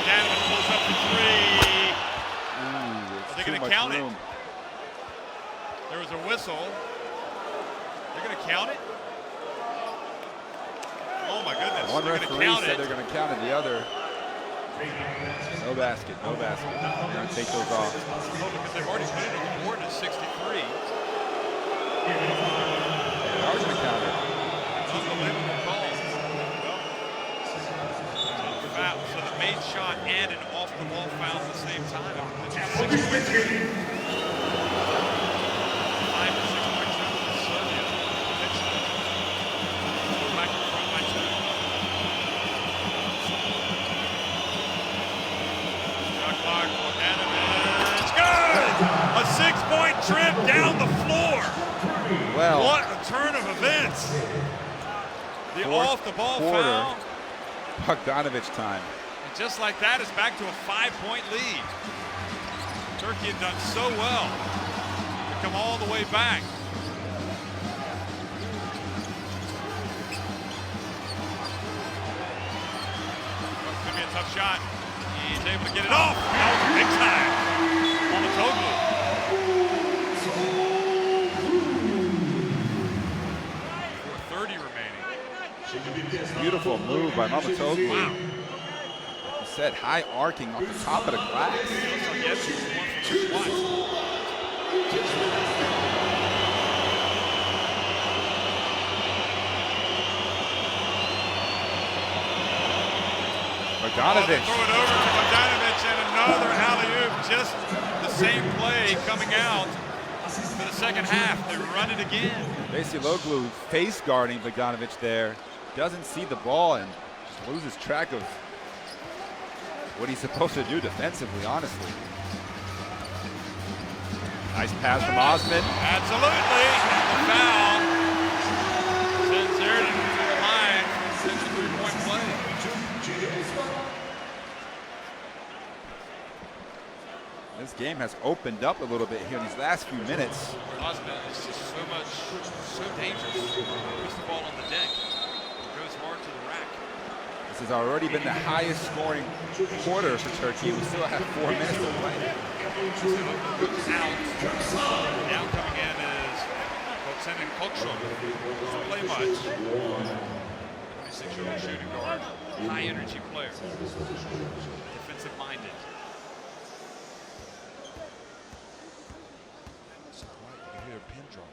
Bogdanovic pulls up for 3. Are they going to count it? There was a whistle. They're going to count it? Oh my goodness.
One
they're
referee
count
said
it.
they're going to count it. The other, no basket, no basket. They're going to take those off.
Oh, because they've already put it on the board at 63.
They're always going to count it.
Unbelievable call. Well, so the made shot and an off-the-ball foul at the same time. 6 points. 5 clock. Bogdanovic. Good! A 6-point trip down the floor.
Well,
What a turn of events. The off-the-ball foul.
Bogdanovic time.
And just like that, it's back to a 5-point lead. Turkey had done so well to come all the way back. It's going to be a tough shot. He's able to get it off. That was big time on the Toglu. 4:30 remaining.
Beautiful move by Mamatoglu.
Wow.
Like you said, high arcing off the top of the glass. Bogdanovic.
Throw it over to Bogdanovic and another alley-oop. Just the same play coming out for the second half. They run it again.
Loglu face guarding Bogdanovic there. Doesn't see the ball and just loses track of what he's supposed to do defensively, honestly. Nice pass from Osman.
Absolutely. And the foul sends Sheridan to the line for a 3-point play.
This game has opened up a little bit here in these last few minutes.
Osman is just so dangerous. He puts the ball on the deck. Goes hard to the rack.
This has already been the highest scoring quarter for Turkey. We still have 4 minutes to play.
Out. Now coming in is Bogdanin Kokshov. Doesn't play much. 26-year-old shooting guard. High energy player. Defensive minded. You hear a pin drop.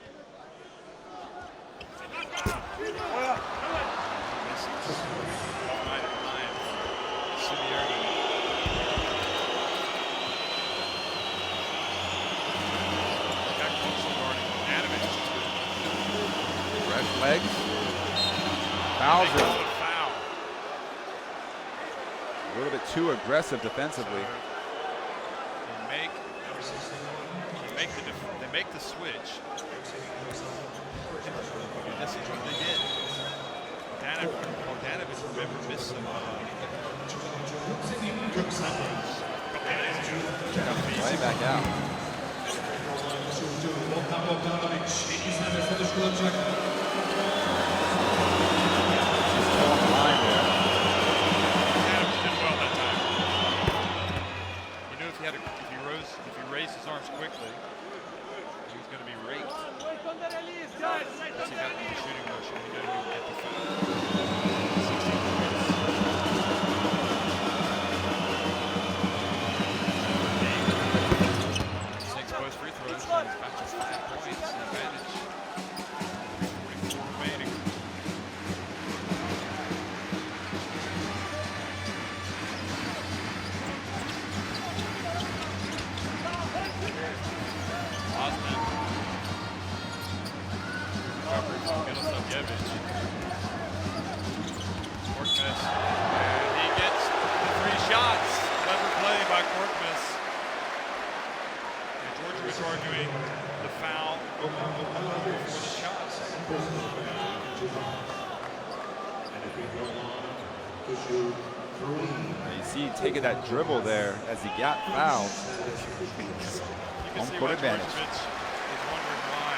Legs. Fouls him.
Foul.
A little bit too aggressive defensively.
They make the switch. And this is what they did. Bogdanovic, remember, missed some
Right back out.
If he raised his arms quickly, he was going to be raped. Once he got into the shooting motion, he knew he would get the foul. 6 post free throws, and he's back to 5 points, an advantage. 3:44 remaining. Osman. Recovery from Milosavljevic. Korkmaz. And he gets the 3 shots. Clever play by Korkmaz. And Georgia was arguing the foul before the shots.
You see taking that dribble there as he got fouled.
You can
Home
see
court
why
advantage.
Djordjevic is wondering why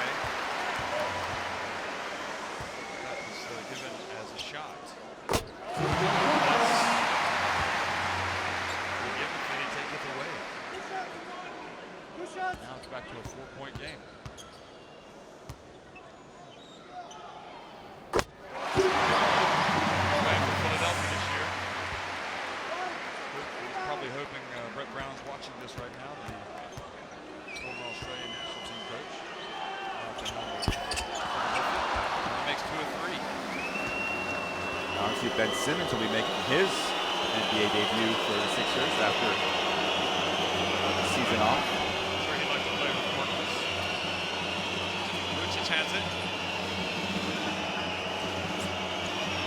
that was given as a shot. We give it and they take it away. Now it's back to a 4-point game. Right for Philadelphia this year. He's probably hoping Brett Brown's watching this right now. The former Australian national team coach. He makes 2 of 3.
Obviously, Ben Simmons will be making his NBA debut for the Sixers after the season off.
I'm sure he'd like to play with Korkmaz. Lucic has it.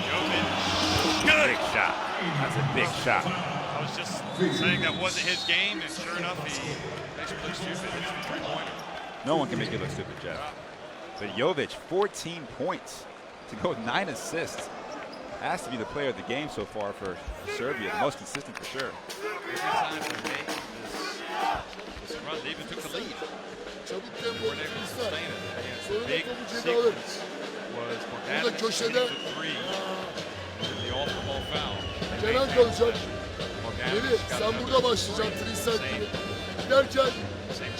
Jovic. Good
Big shot. That's a big shot.
I was just saying that wasn't his game, and sure enough, he makes it look stupid. It's a three-pointer.
No one can make it look stupid, Jeff. But Jovic, 14 points to go with 9 assists. Has to be the player of the game so far for Serbia, the most consistent for sure.
Every time they made this run, they even took the lead. They weren't able to sustain it. And the big sequence was Bogdanovic shooting the three, and the off-the-ball foul.
Kenan kalacak.
Bogdanovic
Melih
got
sen
another
burada başlayacaksın 3 sentini. Giderken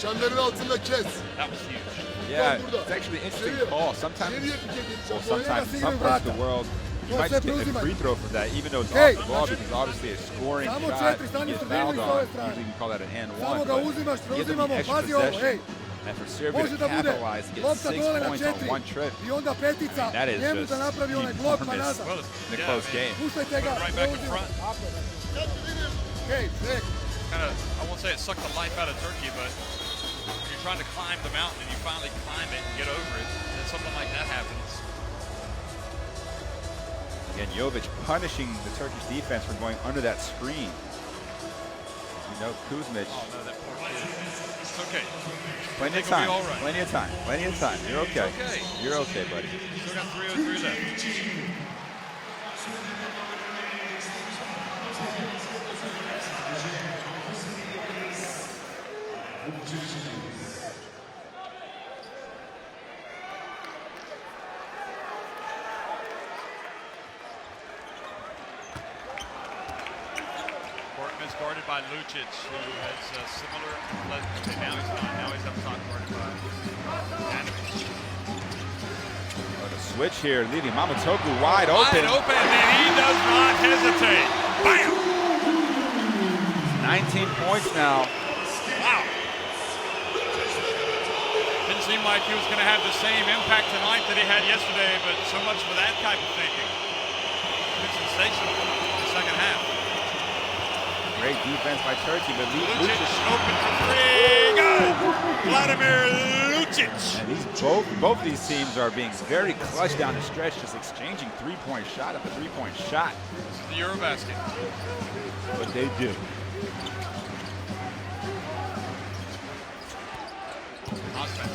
çemberin altında kes.
That was huge.
Yeah, it's actually an interesting call. Sometimes, well, sometimes in some parts of the world, you might just get a free throw for that, even though it's off the ball, because obviously a scoring shot, you get fouled on. Usually we call that an and one, but give them the extra possession. And for Serbia to capitalize, to get 6 points on one trip, that is just enormous in a close game.
Right back in front. Kind of, I won't say it sucked the life out of Turkey, but when you're trying to climb the mountain and you finally climb it and get over it, and something like that happens.
Again, Jovic punishing the Turkish defense for going under that screen. You know, Kuzmic.
Oh, no, that poor kid. It's okay.
Plenty of time.
All right.
Plenty of time. Plenty of time. You're okay.
Okay.
You're okay, buddy.
Still got 3:03 left. Is guarded by Lucic, who has similar. Okay, now he's not. Now he's up top guarded by Bogdanovic.
Oh, the switch here, leaving Mamotoku wide open.
Wide open, and he does not hesitate. Bam!
19 points now.
Wow. Didn't seem like he was going to have the same impact tonight that he had yesterday, but so much for that type of thinking. It's sensational in the second half.
Great defense by Turkey, but
Lucic
Lucic
open for three. Good. Vladimir Lucic.
and these both of these teams are being very clutch down the stretch, just exchanging three-point shot after three-point shot.
This is the EuroBasket.
What they do.
Osman.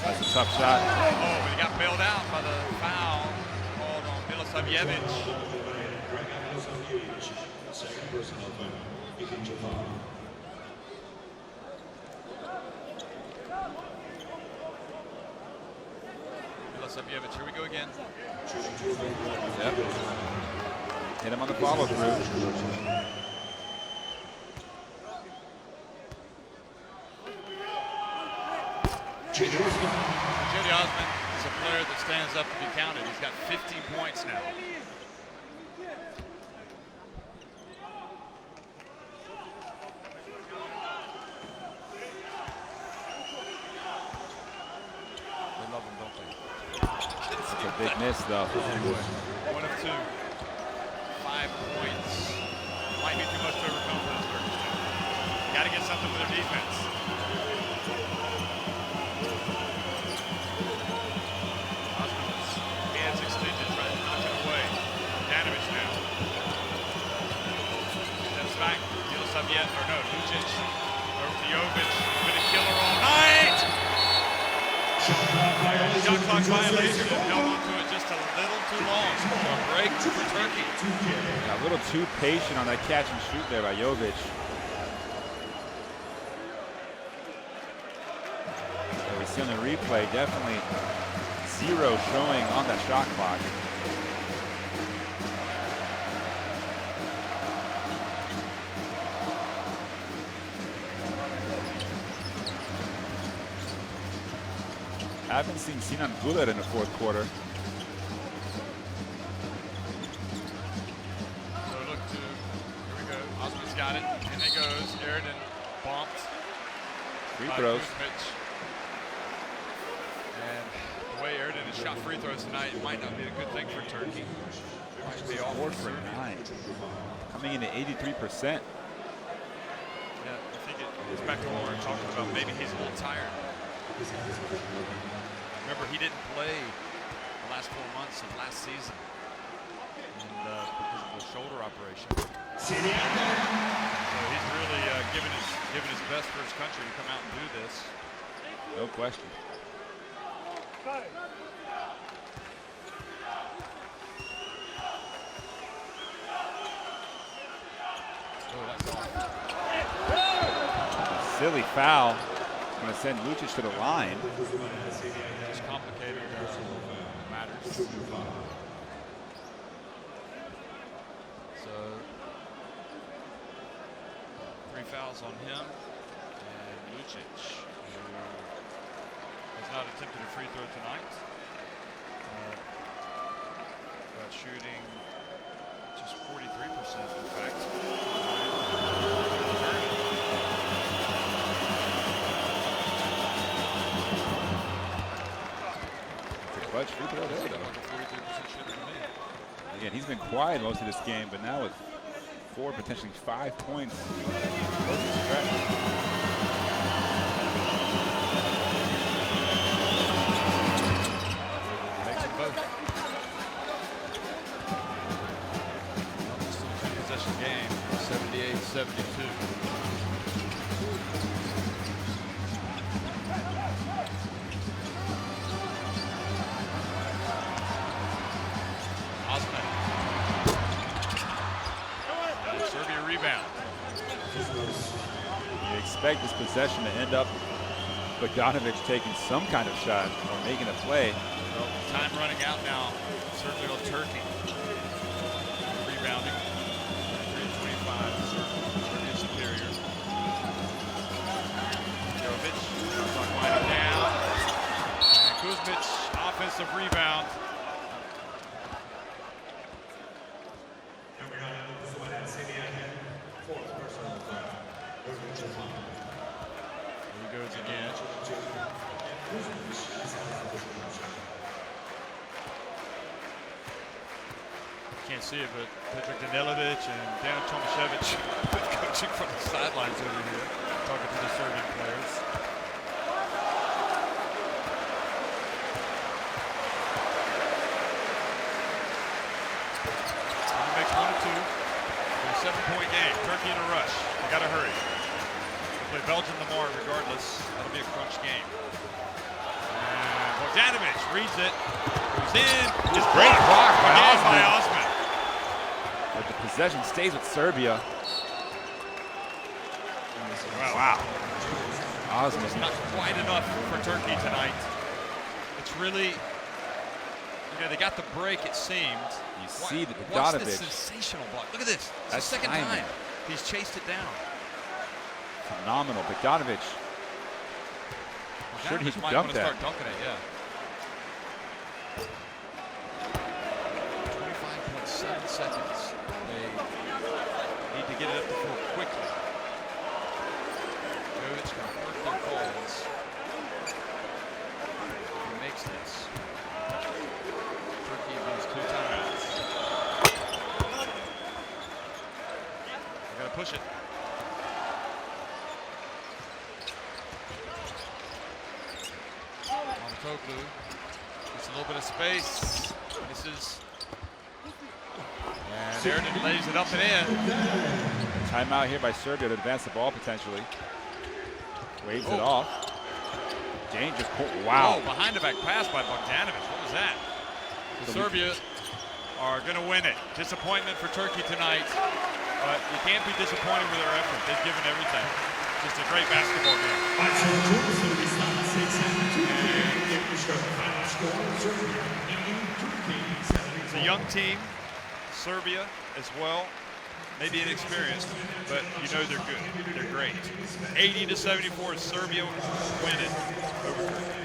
That's a tough shot.
Oh, but he got bailed out by the foul called on Milosavljevic. Milosavljevic, here we go again.
Yep. Hit him on the follow through.
Cedi Osman is a player that stands up to be counted. He's got 15 points now. They love him, don't they?
It's a big miss, though.
1 of 2. 5 points. Might be too much to overcome for this Turkish team. Got to get something with their defense. Osman's hands extended, trying to knock it away. Bogdanovic now. Steps back. Milosavljevic, or no, Lucic. Over to Jovic. Been a killer all night. Shot clock violation, but held onto it just a little too long. So a break for Turkey.
Yeah, a little too patient on that catch and shoot there by Jovic. So we see on the replay, definitely 0 showing on that shot clock. I haven't seen Sinan Guler in the fourth quarter.
So look to, here we go. Osman's got it. In it goes. Sheridan bumped.
Free throws.
Kuzmic. And the way Sheridan has shot free throws tonight, it might not be a good thing for Turkey. It might be off
4
for
for
Serbia.
9. Coming in at 83%.
Yeah, I think it goes back to what we were talking about. Maybe he's a little tired. Remember, he didn't play the last 4 months of last season and, because of the shoulder operation. So he's really giving his best for his country to come out and do this.
No question. Silly foul. Going to send Lucic to the line.
Just complicated matters. So 3 fouls on him, and Lucic, who has not attempted a free throw tonight, but shooting just 43% in fact.
Clutch free throw there, though. Again, he's been quiet most of this game, but now with 4, potentially 5 points.
Makes them both. Still a possession game, 78-72. Serbia rebound.
You expect this possession to end up Bogdanovic taking some kind of shot or making a play.
Well, time running out now, certainly on Turkey. Rebounding, 23-25, Serbia superior. Jovic, clock winding down. And Kuzmic, offensive rebound. Here he goes again. Can't see it, but Petar Danilovic and Dejan Tomašević coaching from the sidelines over here, talking to the Serbian players. He makes 1 or 2. It's a 7-point game. Turkey in a rush. They got to hurry. They play Belgium tomorrow regardless. That'll be a crunch game. And Bogdanovic reads it. Goes in. It's
Great block by
Osman.
But the possession stays with Serbia.
Wow.
Osman.
It's not quite enough for Turkey tonight. It's really, they got the break, it seemed.
You see the
Watch
Bogdanovic.
this sensational block. Look at this. It's
That's
the second
timing.
time he's chased it down.
Phenomenal. Bogdanovic. Sure he can
might
dunk
want to
that.
start dunking it, yeah. 25.7 seconds. They need to get it up the floor quickly. Jovic can hurt their calls. He makes this. Turkey leads 2 times. They gotta push it. Toglu gets a little bit of space. Misses. And Erden lays it up and in.
Timeout here by Serbia to advance the ball potentially. Waves it off. Dangerous. Wow.
Oh, behind the back pass by Bogdanovic. What was that? So Serbia are going to win it. Disappointment for Turkey tonight. But you can't be disappointed with their effort. They've given everything. Just a great basketball game. It's a young team, Serbia as well, maybe inexperienced, but you know they're good, they're great. 80-74, Serbia win it over Turkey.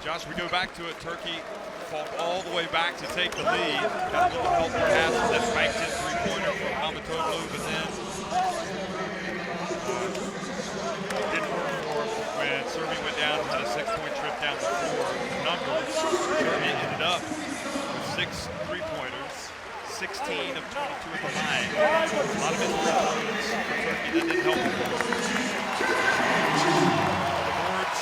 Josh, we go back to it. Turkey fought all the way back to take the lead. Got a little help perhaps with that banked in three-pointer from Hamatoglu, but then it didn't work for him when Serbia went down and had a 6-point trip down the floor. Numbers, Serbia ended up with 6 three-pointers, 16 of 22 at the line. A lot of it for Turkey that didn't help them. The boards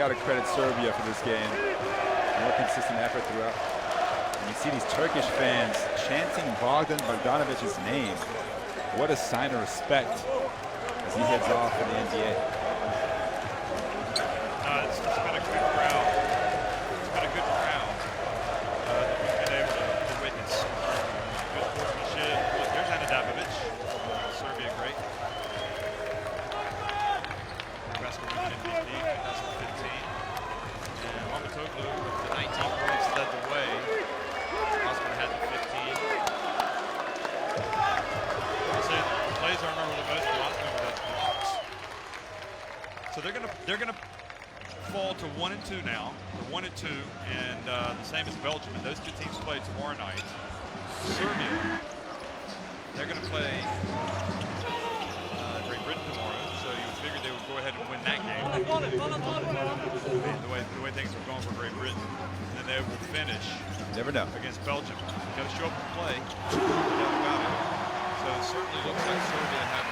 got to credit Serbia for this game. More consistent effort throughout. And you see these Turkish fans chanting Bogdan Bogdanovic's name. What a sign of respect as he heads off in the NBA.
It's been a good crowd. It's been a good crowd that we've been able to witness. Good sportsmanship. Look, there's Anadabovic. Serbia, great. Basketball MVP 2015. And Mamatoglu with the 19 points led the way. Osman had the 15. I'll say the plays I remember the most. A lot of them were those blocks. So they're gonna fall to 1 and 2 now. They're 1 and 2, and the same as Belgium. And those two teams play tomorrow night. Serbia, they're going to play Great Britain tomorrow, so you would figure they would go ahead and win that game. The way things are going for Great Britain, and then they will finish.
Never know.
Against Belgium. You've got to show up and play. No doubt about it. So it certainly looks like Serbia have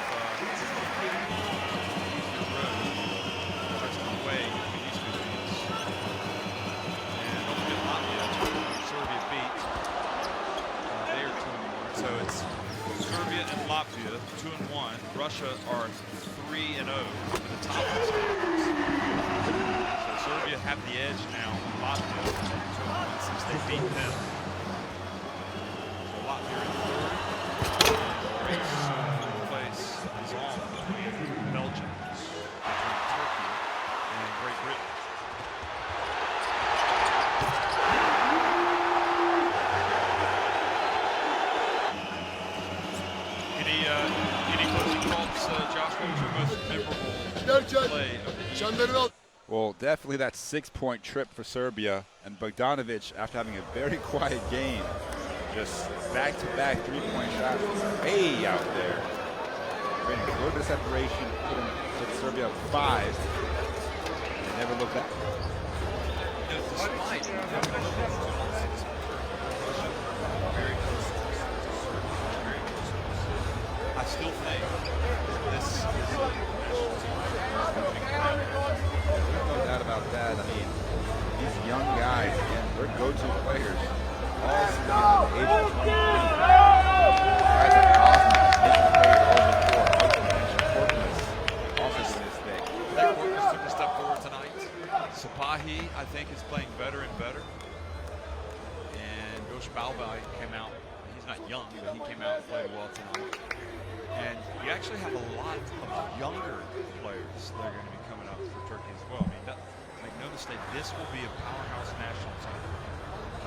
So it's Serbia and Latvia, 2-1. Russia are 3-0 over the top of the standings. So Serbia have the edge now on Latvia, 2-1 since they beat them. So Latvia in third. Race place is on between Belgium, between Turkey, and Great Britain. Any closing thoughts, Josh? What was your most memorable play of the evening?
Well, definitely that 6-point trip for Serbia, and Bogdanovic, after having a very quiet game, just back-to-back 3-point shots way out there. Creating a little bit of separation, put Serbia up 5, and never look back.
Despite very close to Serbia, very close to us, I still think this is a national team.
No doubt about that. I mean, these young guys, again, they're go-to players. All at the age of 23. Guys like Osman making plays over 4. Also doing his thing.
That Corpus took a step forward tonight. Sapahi, I think, is playing better and better. And Gosh Balbai came out. He's not young, but he came out and played well tonight. And you actually have a lot of younger players that are going to be coming up for Turkey as well. I mean, make no mistake, this will be a powerhouse national team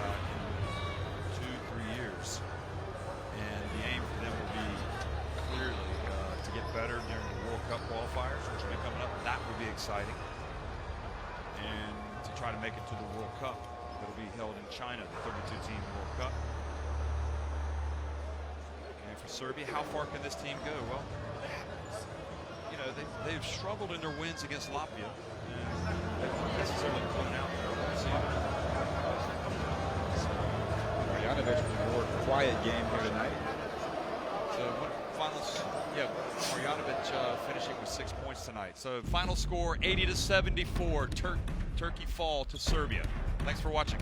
in 2-3 years. And the aim for them will be clearly to get better during the World Cup qualifiers, which will be coming up. That will be exciting. And to try to make it to the World Cup that will be held in China, the 32-team World Cup. And for Serbia, how far can this team go? Well, you know, they've struggled in their wins against Latvia. And they've not necessarily coming out there.
Marjanovic with a more quiet game here tonight.
So what finals? Yeah, Marjanovic finishing with 6 points tonight. So final score 80-74. Turkey fall to Serbia. Thanks for watching.